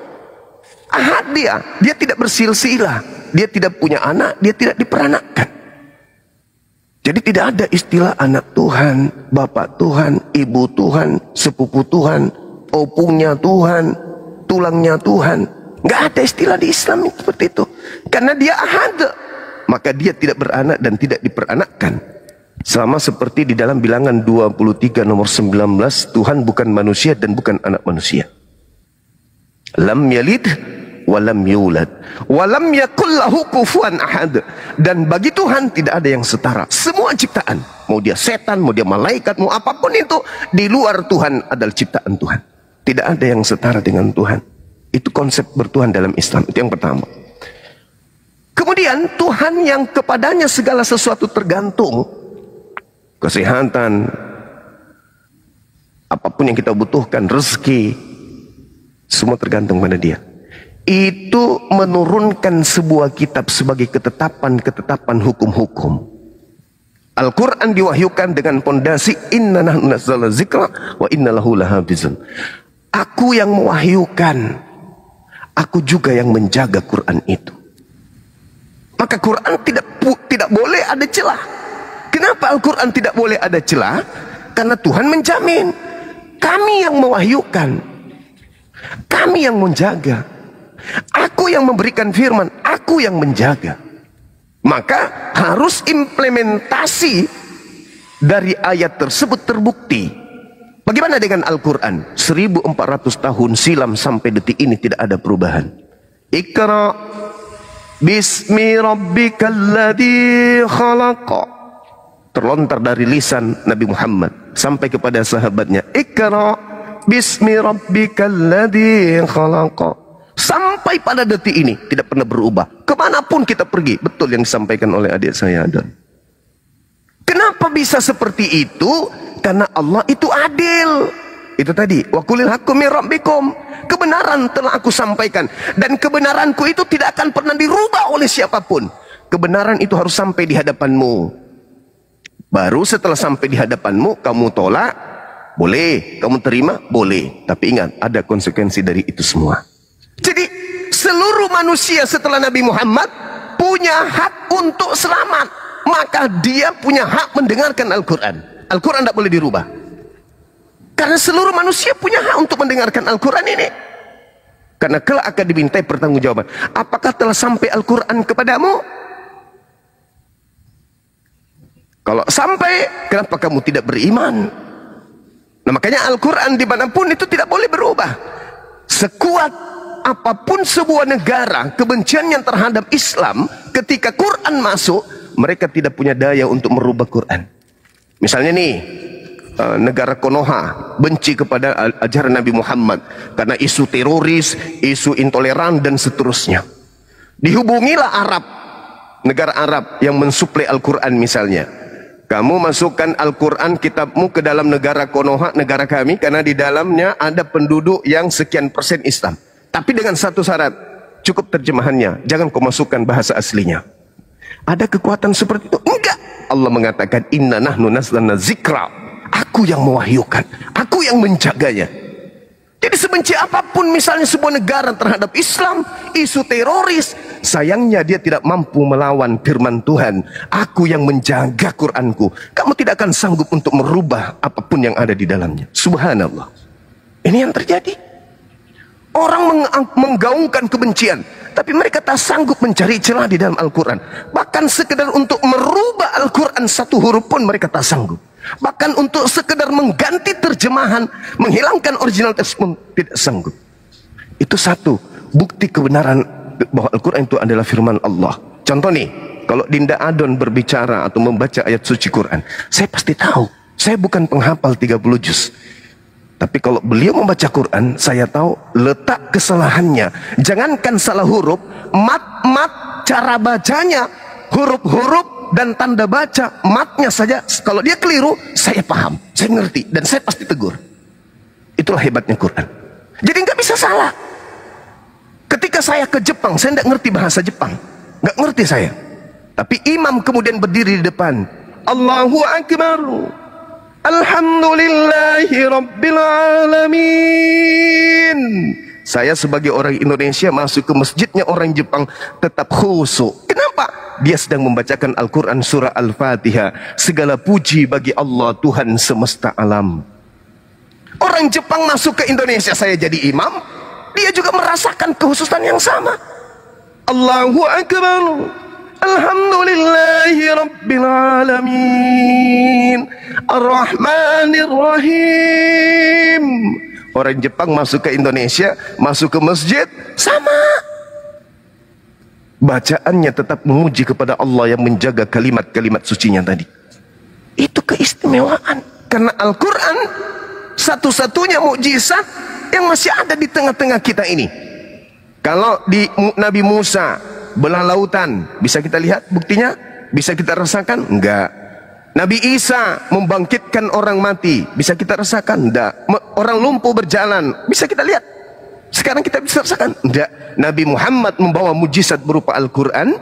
Ahad dia tidak bersilsilah, dia tidak punya anak, dia tidak diperanakkan. Jadi tidak ada istilah anak Tuhan, bapak Tuhan, ibu Tuhan, sepupu Tuhan, opungnya Tuhan, tulangnya Tuhan. Nggak ada istilah di Islam seperti itu. Karena dia ahad, maka dia tidak beranak dan tidak diperanakkan. Sama seperti di dalam bilangan 23 nomor 19, Tuhan bukan manusia dan bukan anak manusia. Lam yalid walam yulad walam yakul lahu kufuwan ahad. Dan bagi Tuhan tidak ada yang setara. Semua ciptaan, mau dia setan, mau dia malaikat, mau apapun itu, di luar Tuhan adalah ciptaan Tuhan. Tidak ada yang setara dengan Tuhan. Itu konsep bertuhan dalam Islam. Itu yang pertama. Kemudian Tuhan yang kepadanya segala sesuatu tergantung, kesehatan, Apapun yang kita butuhkan, rezeki, semua tergantung pada Dia. Itu menurunkan sebuah kitab sebagai ketetapan hukum-hukum. Al-Quran diwahyukan dengan pondasi inna nahnu nazzalna dzikra wa inna lahu lahafizun. Aku yang mewahyukan, aku juga yang menjaga Quran itu. Maka Quran tidak boleh ada celah. Kenapa Al-Quran tidak boleh ada celah? Karena Tuhan menjamin. Kami yang mewahyukan, kami yang menjaga. Aku yang memberikan firman, aku yang menjaga. Maka harus implementasi dari ayat tersebut terbukti. Bagaimana dengan Al-Quran? 1400 tahun silam sampai detik ini tidak ada perubahan. Iqra bismi rabbikal ladzi khalaq. Terlontar dari lisan Nabi Muhammad sampai kepada sahabatnya. Iqra bismi rabbikal ladzi khalaq. Sampai pada detik ini tidak pernah berubah. Kemanapun kita pergi, betul yang disampaikan oleh adik saya Adon. Kenapa bisa seperti itu? Karena Allah itu adil. Itu tadi, wa qulil haqqu mir rabbikum. Kebenaran telah aku sampaikan, dan kebenaranku itu tidak akan pernah dirubah oleh siapapun. Kebenaran itu harus sampai di hadapanmu. Baru setelah sampai di hadapanmu, kamu tolak, boleh. Kamu terima, boleh. Tapi ingat, ada konsekuensi dari itu semua. Jadi seluruh manusia setelah Nabi Muhammad punya hak untuk selamat. Maka dia punya hak mendengarkan Al-Quran. Al-Quran tidak boleh dirubah. Karena seluruh manusia punya hak untuk mendengarkan Al-Quran ini. Karena kelak akan dimintai pertanggungjawaban. Apakah telah sampai Al-Quran kepadamu? Kalau sampai, kenapa kamu tidak beriman? Nah, makanya Al-Quran dimanapun itu tidak boleh berubah. Sekuat apapun sebuah negara kebenciannya terhadap Islam, ketika Quran masuk, mereka tidak punya daya untuk merubah Quran. Misalnya nih, negara Konoha benci kepada ajaran Nabi Muhammad karena isu teroris, isu intoleran dan seterusnya. Dihubungilah Arab, negara Arab yang mensuplai Al-Quran misalnya. Kamu masukkan Al-Quran kitabmu ke dalam negara Konoha, negara kami, karena di dalamnya ada penduduk yang sekian persen Islam. Tapi dengan satu syarat, cukup terjemahannya, jangan kau masukkan bahasa aslinya. Ada kekuatan seperti itu? Enggak. Allah mengatakan inna nahnu nazzalna dzikra. Aku yang mewahyukan, aku yang menjaganya. Jadi sebenci apapun misalnya sebuah negara terhadap Islam, isu teroris, sayangnya dia tidak mampu melawan firman Tuhan. Aku yang menjaga Quranku. Kamu tidak akan sanggup untuk merubah apapun yang ada di dalamnya. Subhanallah. Ini yang terjadi. Orang menggaungkan kebencian, tapi mereka tak sanggup mencari celah di dalam Al-Quran. Bahkan sekedar untuk merubah Al-Quran satu huruf pun mereka tak sanggup. Bahkan untuk sekedar mengganti terjemahan, menghilangkan original teks pun tidak sanggup. Itu satu bukti kebenaran bahwa Al-Quran itu adalah firman Allah. Contoh nih, kalau Dinda Adon berbicara atau membaca ayat suci Quran, saya pasti tahu. Saya bukan penghafal 30 juz. Tapi kalau beliau membaca Quran, saya tahu letak kesalahannya. Jangankan salah huruf, mat cara bacanya, huruf-huruf dan tanda baca, matnya saja. Kalau dia keliru, saya paham, saya ngerti, dan saya pasti tegur. Itulah hebatnya Quran. Jadi nggak bisa salah. Ketika saya ke Jepang, saya nggak ngerti bahasa Jepang, nggak ngerti saya. Tapi imam kemudian berdiri di depan, Allahu Akbar. Alhamdulillahi Rabbil Alamin. Saya sebagai orang Indonesia masuk ke masjidnya orang Jepang tetap khusyuk. Kenapa? Dia sedang membacakan Al-Quran surah Al-Fatihah. Segala puji bagi Allah Tuhan semesta alam. Orang Jepang masuk ke Indonesia, saya jadi imam, dia juga merasakan kekhususan yang sama. Allahu Akbar. Alhamdulillahi Rabbil Alamin. Ar-Rahmanir Rahim. Orang Jepang masuk ke Indonesia, masuk ke masjid, sama. Bacaannya tetap memuji kepada Allah yang menjaga kalimat-kalimat sucinya tadi. Itu keistimewaan. Karena Al-Quran satu-satunya mukjizat yang masih ada di tengah-tengah kita ini. Kalau di Nabi Musa belah lautan, bisa kita lihat buktinya? Bisa kita rasakan? Enggak. Nabi Isa membangkitkan orang mati, bisa kita rasakan? Tidak. Orang lumpuh berjalan, bisa kita lihat? Sekarang kita bisa rasakan? Tidak. Nabi Muhammad membawa mujizat berupa Al-Quran,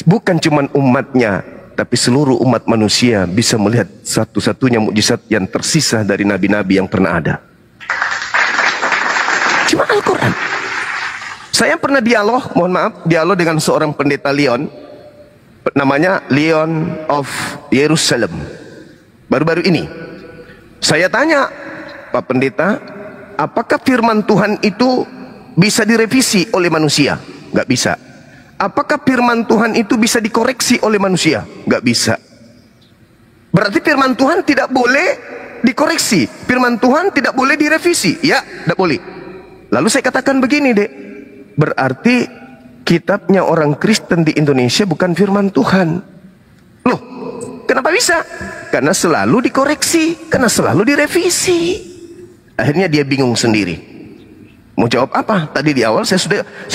bukan cuma umatnya, tapi seluruh umat manusia bisa melihat satu-satunya mujizat yang tersisa dari nabi-nabi yang pernah ada. Cuma Al-Quran. Saya pernah dialog, mohon maaf, dialog dengan seorang pendeta Leon, namanya Leon of Yerusalem. Baru-baru ini saya tanya, Pak Pendeta, apakah firman Tuhan itu bisa direvisi oleh manusia? Nggak bisa. Apakah firman Tuhan itu bisa dikoreksi oleh manusia? Nggak bisa. Berarti firman Tuhan tidak boleh dikoreksi, firman Tuhan tidak boleh direvisi. Ya, tidak boleh. Lalu saya katakan begini, Dek, berarti kitabnya orang Kristen di Indonesia bukan firman Tuhan. Loh, kenapa bisa? Karena selalu dikoreksi, karena selalu direvisi. Akhirnya dia bingung sendiri. Mau jawab apa? Tadi di awal saya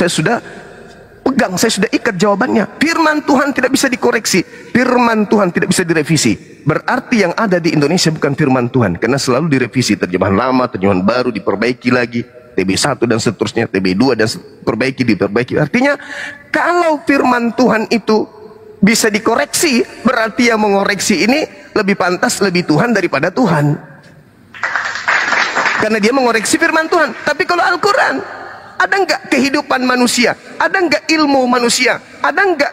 sudah pegang, saya sudah ikat jawabannya. Firman Tuhan tidak bisa dikoreksi, firman Tuhan tidak bisa direvisi. Berarti yang ada di Indonesia bukan firman Tuhan, karena selalu direvisi. Terjemahan lama, terjemahan baru, diperbaiki lagi. TB1 dan seterusnya, TB2 dan diperbaiki. Artinya kalau firman Tuhan itu bisa dikoreksi, berarti yang mengoreksi ini lebih pantas, lebih Tuhan daripada Tuhan, karena dia mengoreksi firman Tuhan. Tapi kalau Al-Quran, ada nggak kehidupan manusia? Ada nggak ilmu manusia? Ada nggak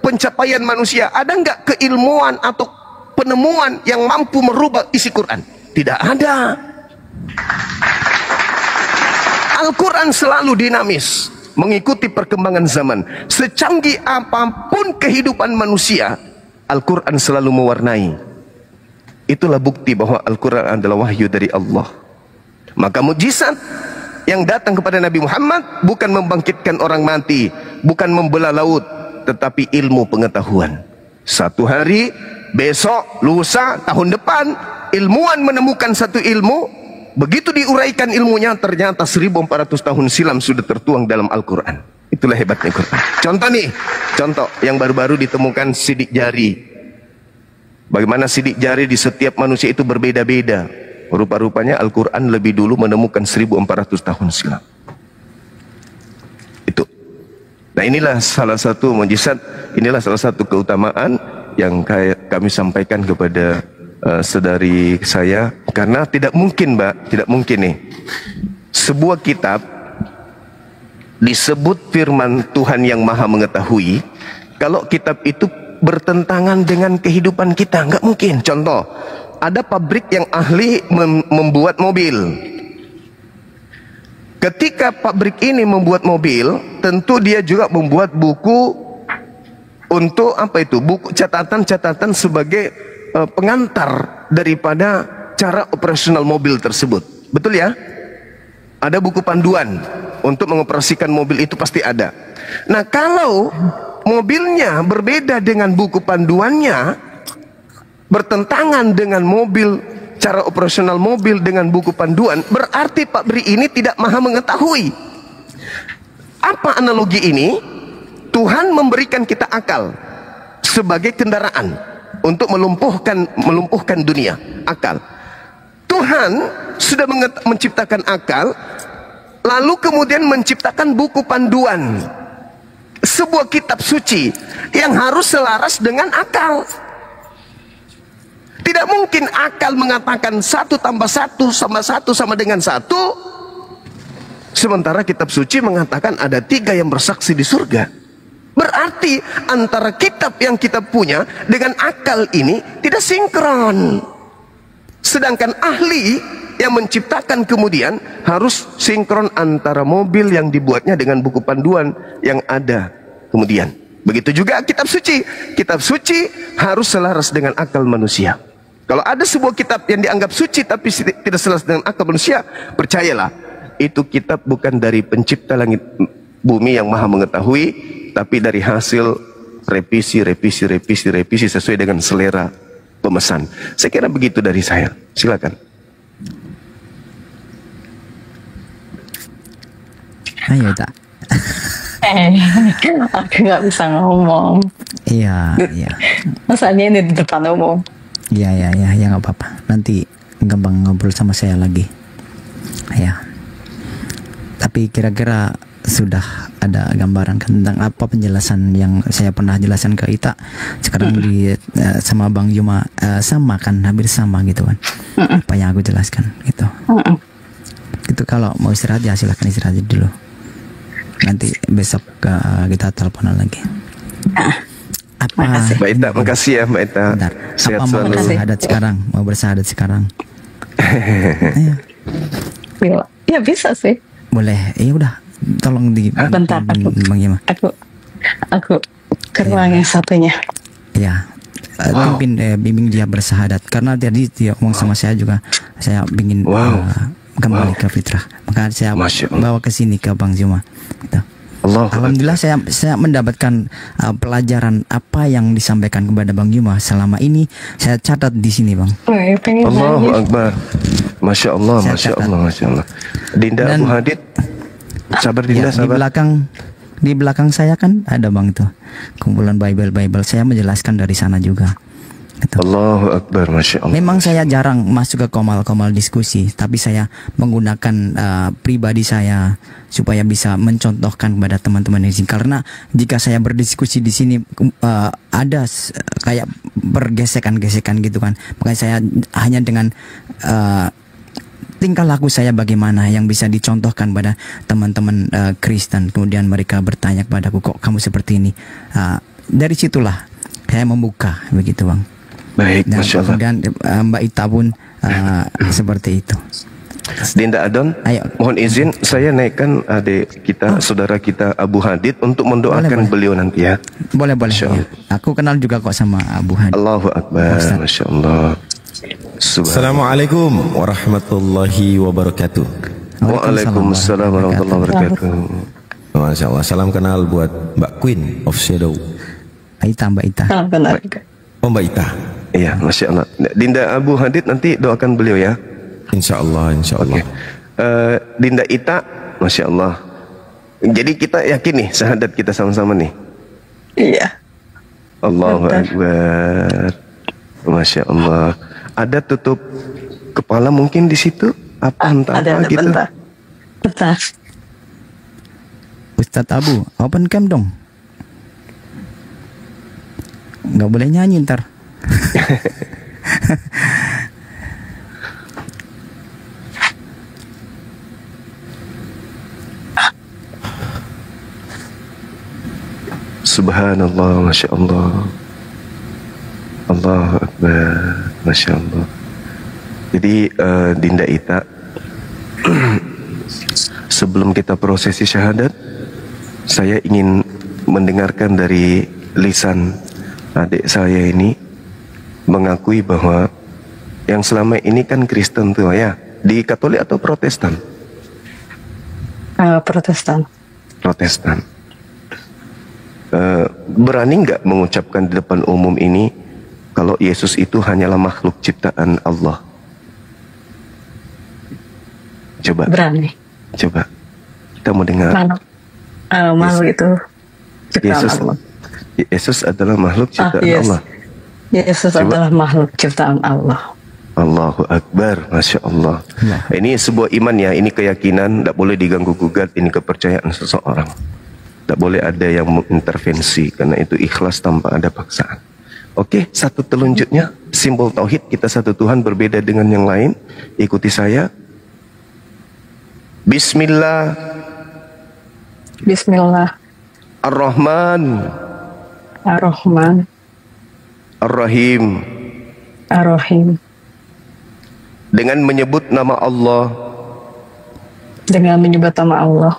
pencapaian manusia? Ada nggak keilmuan atau penemuan yang mampu merubah isi Quran? Tidak ada. Al-Quran selalu dinamis, mengikuti perkembangan zaman. Secanggih apapun kehidupan manusia, Al-Quran selalu mewarnai. Itulah bukti bahwa Al-Quran adalah wahyu dari Allah. Maka mujizat yang datang kepada Nabi Muhammad bukan membangkitkan orang mati, bukan membelah laut, tetapi ilmu pengetahuan. Satu hari, besok, lusa, tahun depan, ilmuwan menemukan satu ilmu. Begitu diuraikan ilmunya, ternyata 1400 tahun silam sudah tertuang dalam Al-Quran. Itulah hebatnya Quran. Contoh yang baru-baru ditemukan sidik jari. Bagaimana sidik jari di setiap manusia itu berbeda-beda. Rupa-rupanya Al-Quran lebih dulu menemukan 1400 tahun silam. Itu. Nah, inilah salah satu mujizat, inilah salah satu keutamaan yang kami sampaikan kepada saudari saya, karena tidak mungkin, Mbak, tidak mungkin nih sebuah kitab disebut firman Tuhan yang maha mengetahui kalau kitab itu bertentangan dengan kehidupan kita. Nggak mungkin. Contoh, ada pabrik yang ahli membuat mobil. Ketika pabrik ini membuat mobil, tentu dia juga membuat buku untuk apa itu? Buku catatan-catatan sebagai pengantar daripada cara operasional mobil tersebut. Betul ya? Ada buku panduan untuk mengoperasikan mobil, itu pasti ada. Nah, kalau mobilnya berbeda dengan buku panduannya, bertentangan dengan mobil, cara operasional mobil dengan buku panduan, berarti pabrik ini tidak maha mengetahui. Apa analogi ini? Tuhan memberikan kita akal sebagai kendaraan untuk melumpuhkan dunia. Akal. Tuhan sudah menciptakan akal, lalu kemudian menciptakan buku panduan, sebuah kitab suci yang harus selaras dengan akal. Tidak mungkin akal mengatakan 1 tambah 1 sama 1 sama dengan 1, sementara kitab suci mengatakan ada 3 yang bersaksi di surga. Berarti antara kitab yang kita punya dengan akal ini tidak sinkron. Sedangkan ahli yang menciptakan kemudian harus sinkron antara mobil yang dibuatnya dengan buku panduan yang ada kemudian. Begitu juga kitab suci. Kitab suci harus selaras dengan akal manusia. Kalau ada sebuah kitab yang dianggap suci tapi tidak selaras dengan akal manusia, percayalah, itu kitab bukan dari pencipta langit bumi yang maha mengetahui, tapi dari hasil revisi sesuai dengan selera pemesan. Saya kira begitu dari saya. Silakan. Ayo, tak. Aku nggak bisa ngomong. Iya. Masanya ini di depan umum. Ya nggak apa-apa. Nanti gampang ngobrol sama saya lagi. Ya. Tapi kira-kira sudah ada gambaran tentang apa penjelasan yang saya pernah jelaskan ke Ita. Sekarang di sama Bang Yuma sama kan, hampir sama gitu kan. Apa yang aku jelaskan gitu. Itu kalau mau istirahat ya silahkan istirahat dulu. Nanti besok kita teleponan lagi. Apa? Mbak Ita, makasih ya Mbak Ita. Bentar. Sehat Apa mau selalu. bersahadat sekarang? Mau bersahadat sekarang? Ayo. Ya bisa sih. Boleh. Ya udah. Tolong di Bentar Bang Yima. Aku ke ruang yang satunya. Ya. Bimbing dia bersahadat karena tadi dia ngomong sama saya juga, saya ingin kembali ke fitrah, maka saya bawa ke sini ke Bang Yima gitu. Alhamdulillah saya mendapatkan pelajaran apa yang disampaikan kepada Bang Yuma selama ini, saya catat di sini Bang. Allahu Akbar. Masya Allah, Masya Allah, Masya Allah. Dinda Abu Hadid, sabar Dinda, ya, sabar. Di belakang saya kan ada Bang tuh kumpulan Bible, saya menjelaskan dari sana juga. Gitu. Allahu Akbar, Masya Allah. Memang saya jarang masuk ke komal diskusi, tapi saya menggunakan pribadi saya supaya bisa mencontohkan kepada teman-teman di sini. Karena jika saya berdiskusi di sini ada kayak bergesekan-gesekan gitu kan, makanya saya hanya dengan tingkah laku saya bagaimana yang bisa dicontohkan pada teman-teman Kristen. Kemudian mereka bertanya kepadaku, kok kamu seperti ini? Dari situlah saya membuka begitu Bang. Baik, Dan Masya Allah. kemudian Mbak Ita pun seperti itu. Dinda Adon, Ayo. mohon izin saya naikkan adik kita, saudara kita Abu Hadid untuk mendoakan beliau nanti ya. Boleh. Masya Ya. Allah. Aku kenal juga kok sama Abu Hadid. Allahu Akbar, Ustaz. Masya Allah. Assalamualaikum warahmatullahi wabarakatuh. Waalaikumsalam warahmatullahi wabarakatuh. Masya Allah, salam kenal buat Mbak Queen of Shadow. Mbak Ita. Salam kenal. Oh Mbak Ita. Iya, Masya Allah. Dinda Abu Hadid nanti doakan beliau ya. Insya Allah, Insya Allah. Dinda Ita, Masya Allah. Jadi kita yakin nih syahadat kita sama-sama nih. Iya. Allahu Bentar. Akbar. Masya Allah. Ada tutup kepala mungkin di situ? Apa entah Ada apa gitu? bentar. Ustadz Abu, open cam dong. Nggak boleh nyanyi ntar. Subhanallah, Masya Allah. Allahu Akbar, Masya Allah. Jadi Dinda Ita, sebelum kita prosesi syahadat, saya ingin mendengarkan dari lisan adik saya ini mengakui bahwa yang selama ini kan Kristen tuh ya, di Katolik atau Protestan? Protestan. Protestan. Berani nggak mengucapkan di depan umum ini kalau Yesus itu hanyalah makhluk ciptaan Allah? Coba. Berani. Coba. Kita mau dengar. Makhluk itu ciptaan Yesus, Allah. Yesus adalah makhluk ciptaan Yes. Allah. Yesus Coba. adalah makhluk ciptaan Allah. Allahu Akbar, Masya Allah. Ini sebuah iman ya, ini keyakinan, tidak boleh diganggu gugat, ini kepercayaan seseorang. Tidak boleh ada yang mengintervensi, karena itu ikhlas tanpa ada paksaan. Oke, satu telunjuknya, simbol tauhid, kita satu Tuhan berbeda dengan yang lain. Ikuti saya. Bismillah Bismillah ar-Rahman ar-Rahman ar-Rahim. ar-Rahim. Dengan menyebut nama Allah Dengan menyebut nama Allah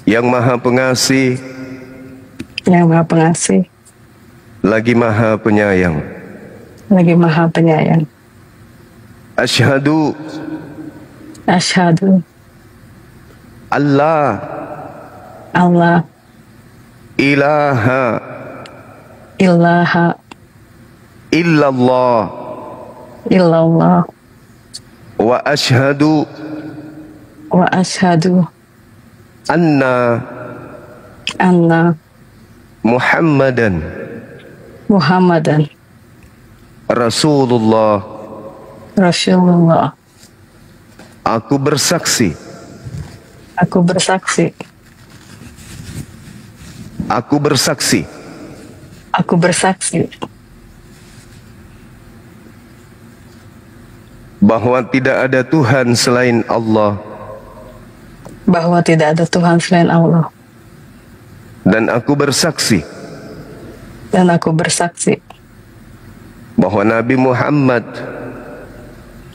yang Maha Pengasih yang Maha Pengasih lagi Maha Penyayang. lagi Maha Penyayang. Asyhadu Asyhadu Allah Allah ilaha ilaha illallah illallah wa asyhadu wa asyhadu anna anna Muhammadan Muhammadan Rasulullah. Rasulullah. Aku bersaksi. Aku bersaksi. Aku bersaksi. Aku bersaksi. Bahwa tidak ada Tuhan selain Allah. Bahwa tidak ada Tuhan selain Allah. Dan aku bersaksi. Dan aku bersaksi. Bahwa Nabi Muhammad.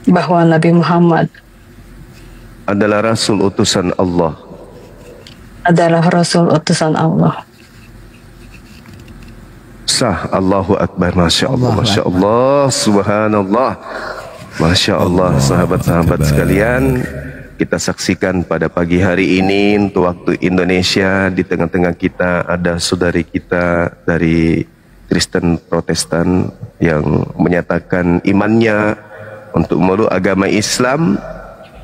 Bahwa Nabi Muhammad. Adalah Rasul utusan Allah. Adalah Rasul utusan Allah. Sah. Allahu Akbar. Masya Allah. Masya Allah. Subhanallah. Masya Allah. Sahabat-sahabat sekalian, kita saksikan pada pagi hari ini untuk waktu Indonesia, di tengah-tengah kita ada saudari kita dari Kristen Protestan yang menyatakan imannya untuk memeluk agama Islam,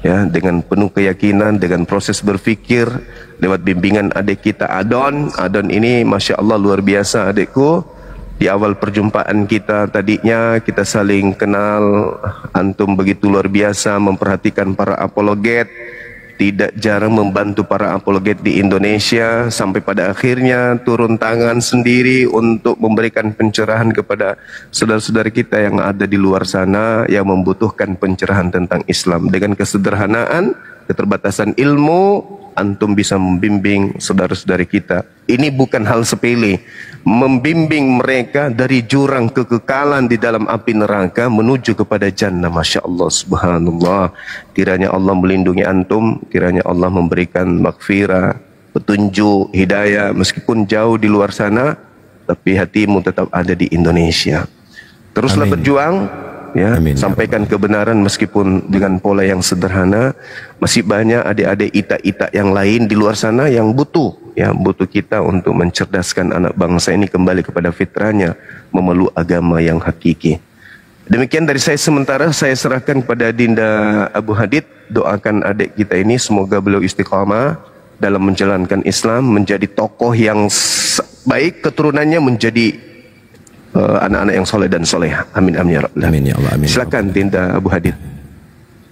ya, dengan penuh keyakinan, dengan proses berfikir lewat bimbingan adik kita Adon. Adon ini Masya Allah luar biasa adikku. Di awal perjumpaan kita tadinya kita saling kenal, antum begitu luar biasa memperhatikan para apologet, tidak jarang membantu para apologet di Indonesia, sampai pada akhirnya turun tangan sendiri untuk memberikan pencerahan kepada saudara-saudara kita yang ada di luar sana yang membutuhkan pencerahan tentang Islam. Dengan kesederhanaan, keterbatasan ilmu, antum bisa membimbing saudara-saudari kita. Ini bukan hal sepele. Membimbing mereka dari jurang kekekalan di dalam api neraka menuju kepada jannah. Masya Allah, subhanallah. Kiranya Allah melindungi antum, kiranya Allah memberikan maghfirah, petunjuk, hidayah. Meskipun jauh di luar sana, tapi hatimu tetap ada di Indonesia. Teruslah berjuang, ya, sampaikan kebenaran meskipun dengan pola yang sederhana. Masih banyak adik-adik ita-ita yang lain di luar sana yang butuh, ya, butuh kita untuk mencerdaskan anak bangsa ini kembali kepada fitrahnya, memeluk agama yang hakiki. Demikian dari saya sementara. Saya serahkan kepada Dinda Abu Hadid. Doakan adik kita ini semoga beliau istiqamah dalam menjalankan Islam, menjadi tokoh yang baik, keturunannya menjadi anak-anak yang soleh dan soleh. Amin amin ya rabbal alamin. Amin ya Allah. Amin. Silakan Dinda Abu Hadid.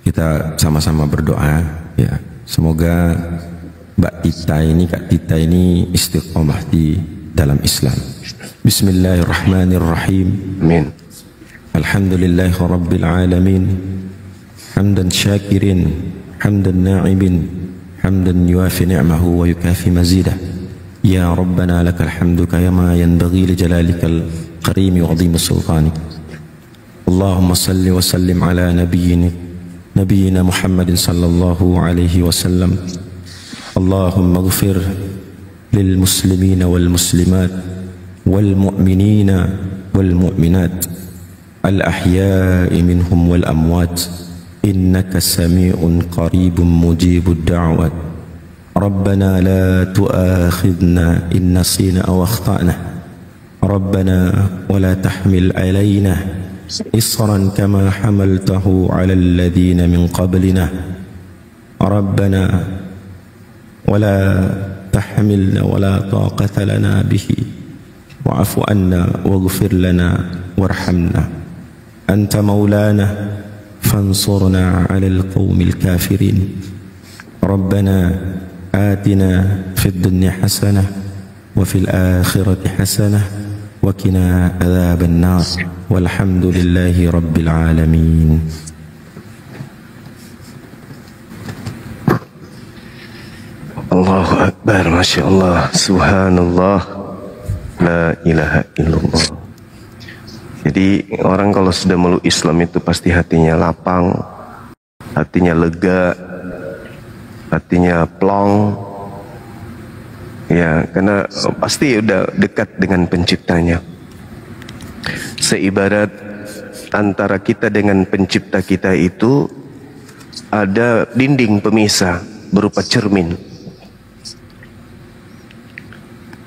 Kita sama-sama berdoa, ya, semoga Mbak Tita ini, Kak Tita ini istiqomah di dalam Islam. Bismillahirrahmanirrahim. Amin. Alhamdulillahi rabbil alamin. Hamdan syakirin, hamdan na'ibin, hamdan yuafi ni'mahu wa yukafi mazidah. Ya Rabbana lakal hamdu kama yanbaghi li jalalikal karim wa 'azimi sultanik. Allahumma salli wa sallim ala nabiyyina Muhammadin sallallahu alaihi wasallam. Allahumma ighfir lil muslimina wal muslimat wal mu'minina wal mu'minat al ahya'i minhum wal amwat innaka sami'un qaribun mujibud da'wat. Rabbana la tu'akhidna in nasina aw akhtana. Rabbana wa la tahmil alaina إصرا كما حملته على الذين من قبلنا. ربنا ولا تحملنا ولا طاقة لنا به واعف عنا واغفر لنا وارحمنا أنت مولانا فانصرنا على القوم الكافرين. ربنا آتنا في الدنيا حسنة وفي الآخرة حسنة وقنا عذاب النار والحمد لله رب العالمين. Allahu Akbar, Masya Allah, Subhanallah, La ilaha illallah. Jadi orang kalau sudah meluk Islam itu pasti hatinya lapang, hatinya lega, hatinya plong, ya, karena pasti udah dekat dengan penciptanya. Seibarat antara kita dengan pencipta kita itu ada dinding pemisah berupa cermin.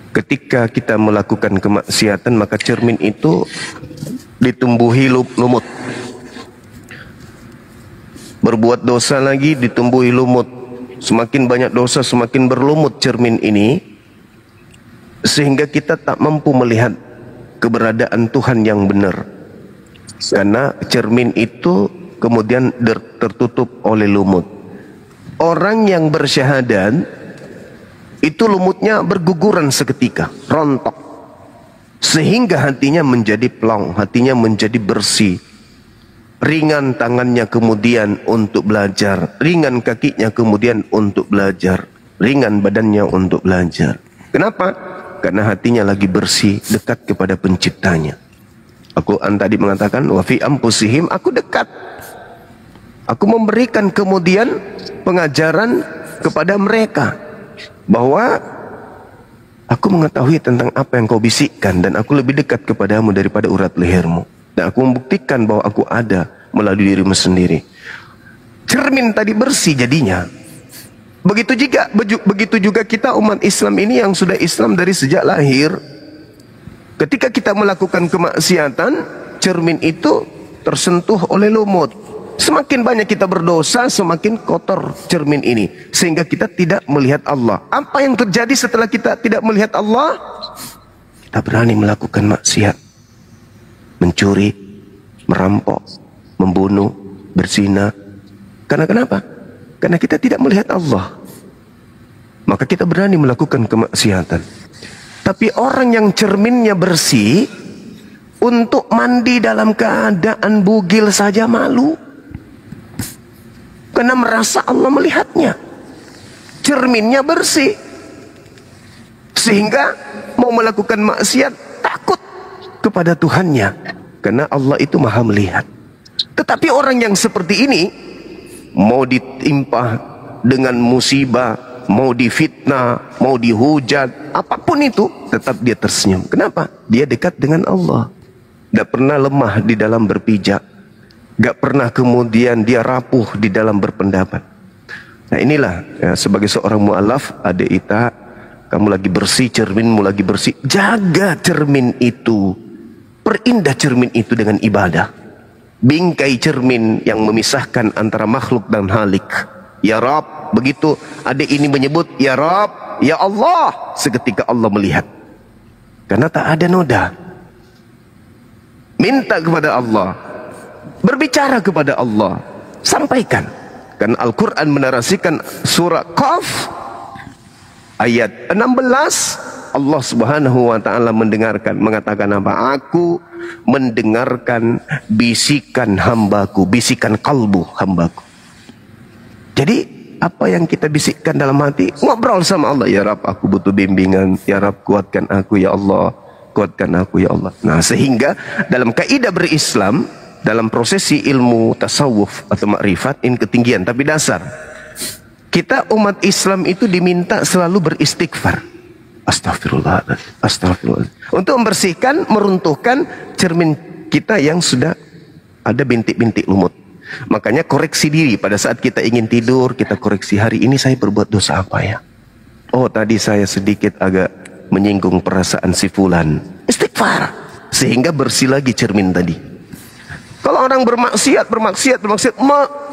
Ketika kita melakukan kemaksiatan, maka cermin itu ditumbuhi lumut. Berbuat dosa lagi ditumbuhi lumut. Semakin banyak dosa, semakin berlumut cermin ini, sehingga kita tak mampu melihat keberadaan Tuhan yang benar. Karena cermin itu kemudian tertutup oleh lumut. Orang yang bersyahadat itu lumutnya berguguran seketika, rontok, sehingga hatinya menjadi plong, hatinya menjadi bersih. Ringan tangannya kemudian untuk belajar, ringan kakinya kemudian untuk belajar, ringan badannya untuk belajar. Kenapa? Karena hatinya lagi bersih, dekat kepada penciptanya. Al-Quran tadi mengatakan, wa fi anfusihim, aku dekat. Aku memberikan kemudian pengajaran kepada mereka bahwa aku mengetahui tentang apa yang kau bisikkan, dan aku lebih dekat kepadamu daripada urat lehermu, dan aku membuktikan bahwa aku ada melalui dirimu sendiri. Cermin tadi bersih jadinya. Begitu juga kita umat Islam ini yang sudah Islam dari sejak lahir. Ketika kita melakukan kemaksiatan, cermin itu tersentuh oleh lumut. Semakin banyak kita berdosa, semakin kotor cermin ini, sehingga kita tidak melihat Allah. Apa yang terjadi setelah kita tidak melihat Allah? Kita berani melakukan maksiat, mencuri, merampok, membunuh, berzina. Karena kenapa? Karena kita tidak melihat Allah. Maka kita berani melakukan kemaksiatan. Tapi orang yang cerminnya bersih, untuk mandi dalam keadaan bugil saja malu. Karena merasa Allah melihatnya. Cerminnya bersih, sehingga mau melakukan maksiat takut kepada Tuhannya, karena Allah itu maha melihat. Tetapi orang yang seperti ini, mau ditimpa dengan musibah, mau difitnah, mau dihujat, apapun itu, tetap dia tersenyum. Kenapa? Dia dekat dengan Allah. Tidak pernah lemah di dalam berpijak, gak pernah kemudian dia rapuh di dalam berpendapat. Nah inilah ya, sebagai seorang mu'alaf, adik Ita, kamu lagi bersih, cerminmu lagi bersih, jaga cermin itu, perindah cermin itu dengan ibadah. Bingkai cermin yang memisahkan antara makhluk dan halik. Ya Rab, begitu adik ini menyebut Ya Rab, Ya Allah, seketika Allah melihat. Karena tak ada noda. Minta kepada Allah, berbicara kepada Allah, sampaikan. Karena Al-Quran menarasikan surah Qaf ayat 16, Allah subhanahu wa ta'ala mendengarkan, mengatakan apa? Aku mendengarkan bisikan hambaku, bisikan kalbu hambaku. Jadi apa yang kita bisikkan dalam hati, ngobrol sama Allah. Ya Rab, aku butuh bimbingan. Ya Rab, kuatkan aku ya Allah, kuatkan aku ya Allah. Nah sehingga dalam kaidah berislam, dalam prosesi ilmu tasawuf atau makrifat, ini ketinggian tapi dasar. Kita umat Islam itu diminta selalu beristighfar. Astagfirullahaladzim, astagfirullah. Untuk membersihkan, meruntuhkan cermin kita yang sudah ada bintik-bintik lumut. Makanya koreksi diri pada saat kita ingin tidur, kita koreksi, hari ini saya berbuat dosa apa ya? Oh tadi saya sedikit agak menyinggung perasaan si fulan. Istighfar, sehingga bersih lagi cermin tadi. Kalau orang bermaksiat,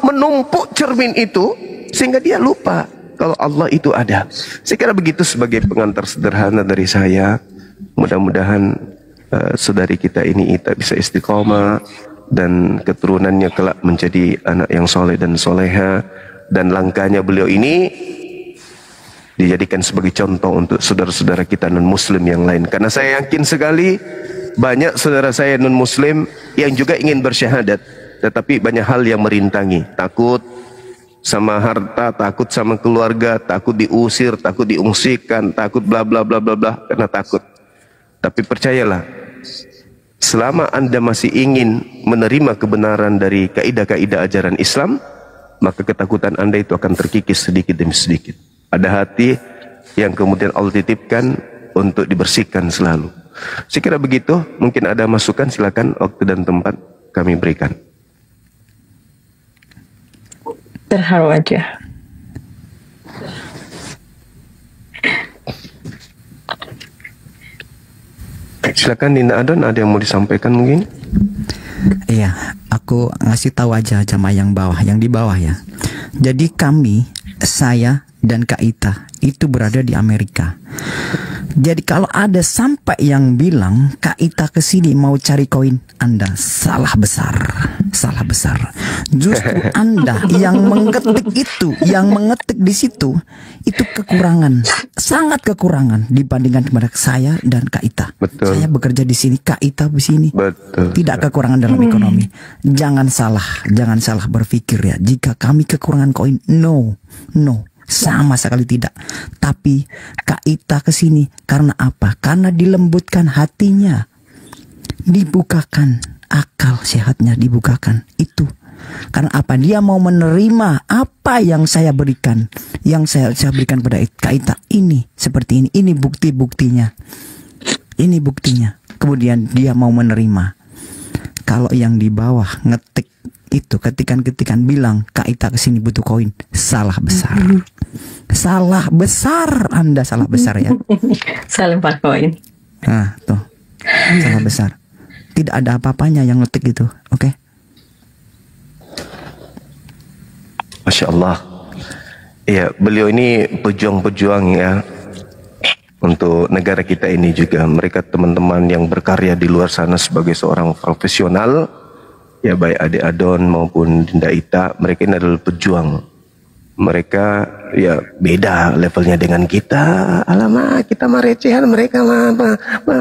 menumpuk cermin itu, sehingga dia lupa kalau Allah itu ada. Saya kira begitu sebagai pengantar sederhana dari saya. Mudah-mudahan saudari kita ini Ita bisa istiqomah, dan keturunannya kelak menjadi anak yang soleh dan soleha, dan langkahnya beliau ini dijadikan sebagai contoh untuk saudara-saudara kita non-muslim yang lain. Karena saya yakin sekali banyak saudara saya non-muslim yang juga ingin bersyahadat, tetapi banyak hal yang merintangi. Takut sama harta, takut sama keluarga, takut diusir, takut diungsikan, takut bla bla bla bla bla, karena takut. Tapi percayalah, selama Anda masih ingin menerima kebenaran dari kaidah-kaidah ajaran Islam, maka ketakutan Anda itu akan terkikis sedikit demi sedikit. Ada hati yang kemudian Allah titipkan untuk dibersihkan selalu. Saya kira begitu. Mungkin ada masukan, silakan, waktu dan tempat kami berikan. Terharu aja. Silakan Nina Adon, ada yang mau disampaikan mungkin? Iya, aku ngasih tahu aja jamaah yang bawah, yang di bawah ya. Jadi kami, saya dan Kak Ita itu berada di Amerika. Jadi kalau ada sampai yang bilang Kak Ita kesini mau cari koin, Anda salah besar, salah besar. Justru Anda yang mengetik itu, yang mengetik di situ, itu kekurangan, sangat kekurangan dibandingkan kepada saya dan Kak Ita. Betul. Saya bekerja di sini, Kak Ita di sini. Betul. Tidak kekurangan dalam ekonomi. Jangan salah berpikir ya. Jika kami kekurangan koin, no. Sama sekali tidak. Tapi Kak Ita kesini karena apa? Karena dilembutkan hatinya, dibukakan akal sehatnya, dibukakan itu. Karena apa? Dia mau menerima apa yang saya berikan, yang saya berikan pada Kak Ita. Ini seperti ini bukti-buktinya. Ini buktinya. Kemudian dia mau menerima. Kalau yang di bawah ngetik itu ketikan bilang Kak Ita kesini butuh koin, salah besar. Salah besar, Anda salah besar ya. Saya lempar koin. Nah, tuh. Salah besar. Tidak ada apa-apanya yang ngetik itu, oke? Masya Allah. Ya, beliau ini pejuang-pejuang ya untuk negara kita ini juga. Mereka teman-teman yang berkarya di luar sana sebagai seorang profesional, ya baik adik Adon maupun Dinda Ita, mereka ini adalah pejuang. Mereka ya beda levelnya dengan kita. Alamak, kita mah recehan, mereka mah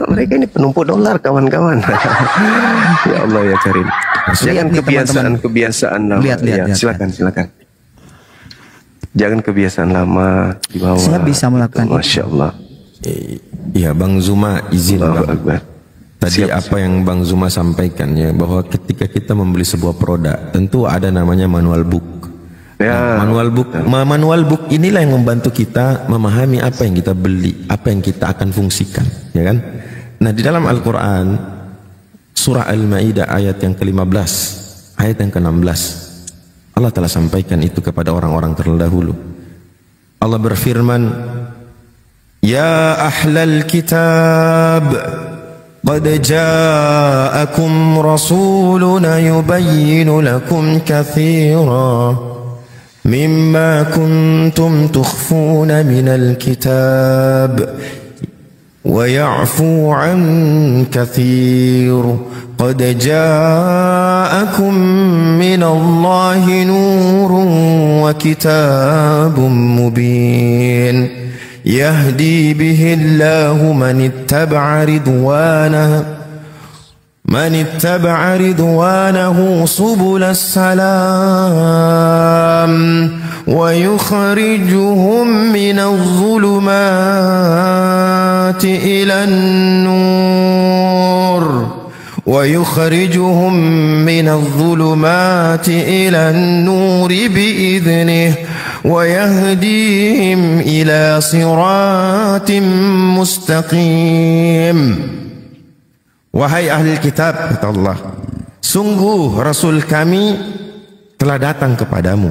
mereka ini penumpuk dolar kawan-kawan. Ya Allah ya Karim. Jangan kebiasaan lama. Lihat. Silakan. Jangan kebiasaan lama dibawa. Saya bisa melakukan itu. Masya Allah. Iya, Bang Zuma izin Allahu Bang. Akbar. Tadi Siap. apa yang Bang Zuma sampaikan ya, bahwa ketika kita membeli sebuah produk tentu ada namanya manual book. Ya, manual book inilah yang membantu kita memahami apa yang kita beli, apa yang kita akan fungsikan, ya kan? Nah, di dalam Al-Qur'an surah Al-Maidah ayat yang ke-15, ayat yang ke-16, Allah telah sampaikan itu kepada orang-orang terdahulu. Allah berfirman, "Ya ahlal kitab, qad ja'akum rasuluna yubayyinu lakum katsira مما كنتم تخفون من الكتاب ويعفو عن كثير قد جاءكم من الله نور وكتاب مبين يهدي به الله من اتبع رضوانه سبل السلام ويخرجهم من الظلمات إلى النور بإذنه ويهديهم إلى صراط مستقيم. Wahai ahli kitab, kata Allah, sungguh Rasul kami telah datang kepadamu,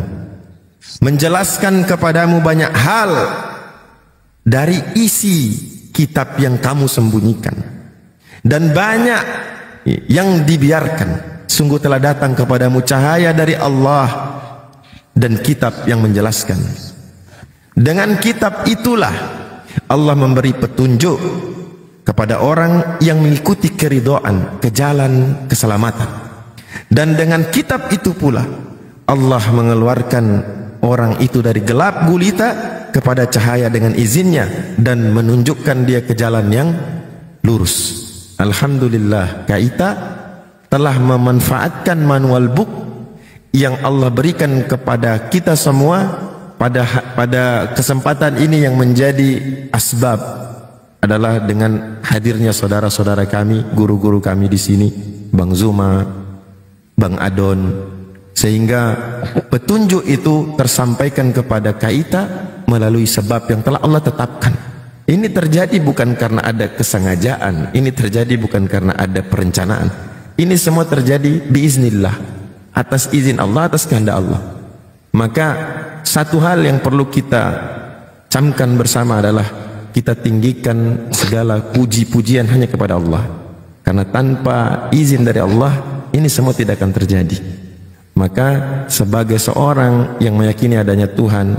menjelaskan kepadamu banyak hal dari isi kitab yang kamu sembunyikan, dan banyak yang dibiarkan. Sungguh telah datang kepadamu cahaya dari Allah dan kitab yang menjelaskan. Dengan kitab itulah Allah memberi petunjuk kepada orang yang mengikuti keridhaan ke jalan keselamatan. Dan dengan kitab itu pula Allah mengeluarkan orang itu dari gelap gulita kepada cahaya dengan izinnya dan menunjukkan dia ke jalan yang lurus. Alhamdulillah, Kak Ita telah memanfaatkan manual book yang Allah berikan kepada kita semua pada kesempatan ini, yang menjadi asbab adalah dengan hadirnya saudara-saudara kami, guru-guru kami di sini, Bang Zuma, Bang Adon, sehingga petunjuk itu tersampaikan kepada Kak Ita melalui sebab yang telah Allah tetapkan. Ini terjadi bukan karena ada kesengajaan, ini terjadi bukan karena ada perencanaan. Ini semua terjadi biiznillah, atas izin Allah, atas kehendak Allah. Maka satu hal yang perlu kita camkan bersama adalah kita tinggikan segala puji-pujian hanya kepada Allah. Karena tanpa izin dari Allah, ini semua tidak akan terjadi. Maka sebagai seorang yang meyakini adanya Tuhan,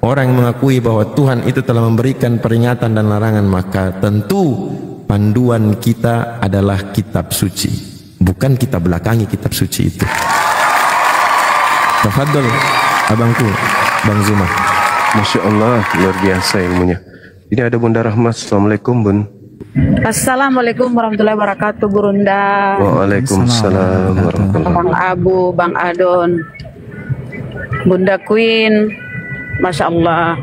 orang yang mengakui bahwa Tuhan itu telah memberikan peringatan dan larangan, maka tentu panduan kita adalah kitab suci, bukan kita belakangi kitab suci itu. Tafadhol abangku, Bang Zuma. Masya Allah, luar biasa ilmunya. Ini ada Bunda Rahmat. Assalamualaikum Bun. Assalamualaikum warahmatullahi wabarakatuh, Gurunda. Waalaikumsalam warahmatullahi. Bang Abu, Bang Adon, Bunda Queen, Masya Allah.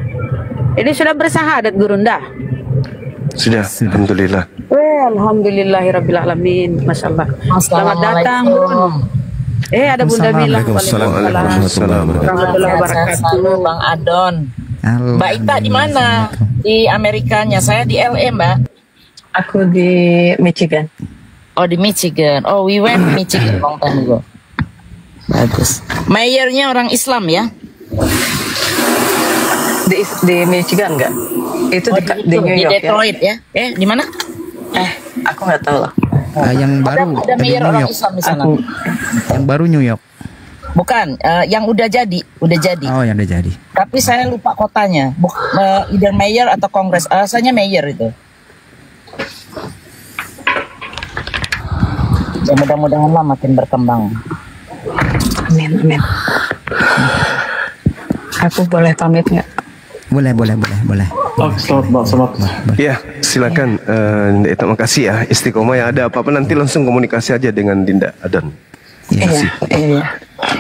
Ini sudah bersahadat, Gurunda? Sudah, alhamdulillah. Alhamdulillahirrabbilalamin. Masya Allah. Selamat datang, Bun. Ada Bunda bilang. Waalaikumsalam warahmatullahi wabarakatuh. Bang Adon. Mbak Ita di mana? Di Amerikanya. Saya di LA, Mbak. Aku di Michigan. Oh, di Michigan. Oh, we went Michigan long time ago. Bagus. Mayornya orang Islam ya? Di Michigan enggak? Itu di New Di York Detroit ya? Di mana? Aku nggak tahu lah. Yang baru Ada di mayor New orang York. Islam di sana. Yang baru New York. Bukan, yang udah jadi. Oh, yang udah jadi. Tapi saya lupa kotanya. Either mayor atau kongres. Rasanya mayor itu. Ya mudah-mudahan lah makin berkembang. Amin, amin. Aku boleh pamit nggak? Boleh. Selamat. Ya, silakan. Terima kasih ya. Istiqomah yang ada apa-apa nanti langsung komunikasi aja dengan Dinda Adon. Iya.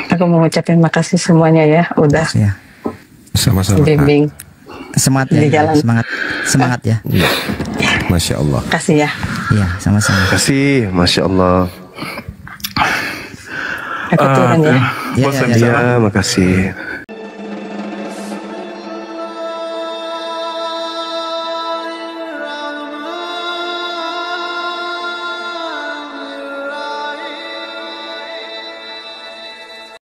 Aku mau ngucapin makasih semuanya ya, udah Ya. Sama-sama. bimbing. Semangat Di ya. jalan. Semangat ya. Masya Allah. Kasih ya. Iya, sama-sama. Terima kasih, Masya Allah. Aku turun ya. Ya, Ya, makasih.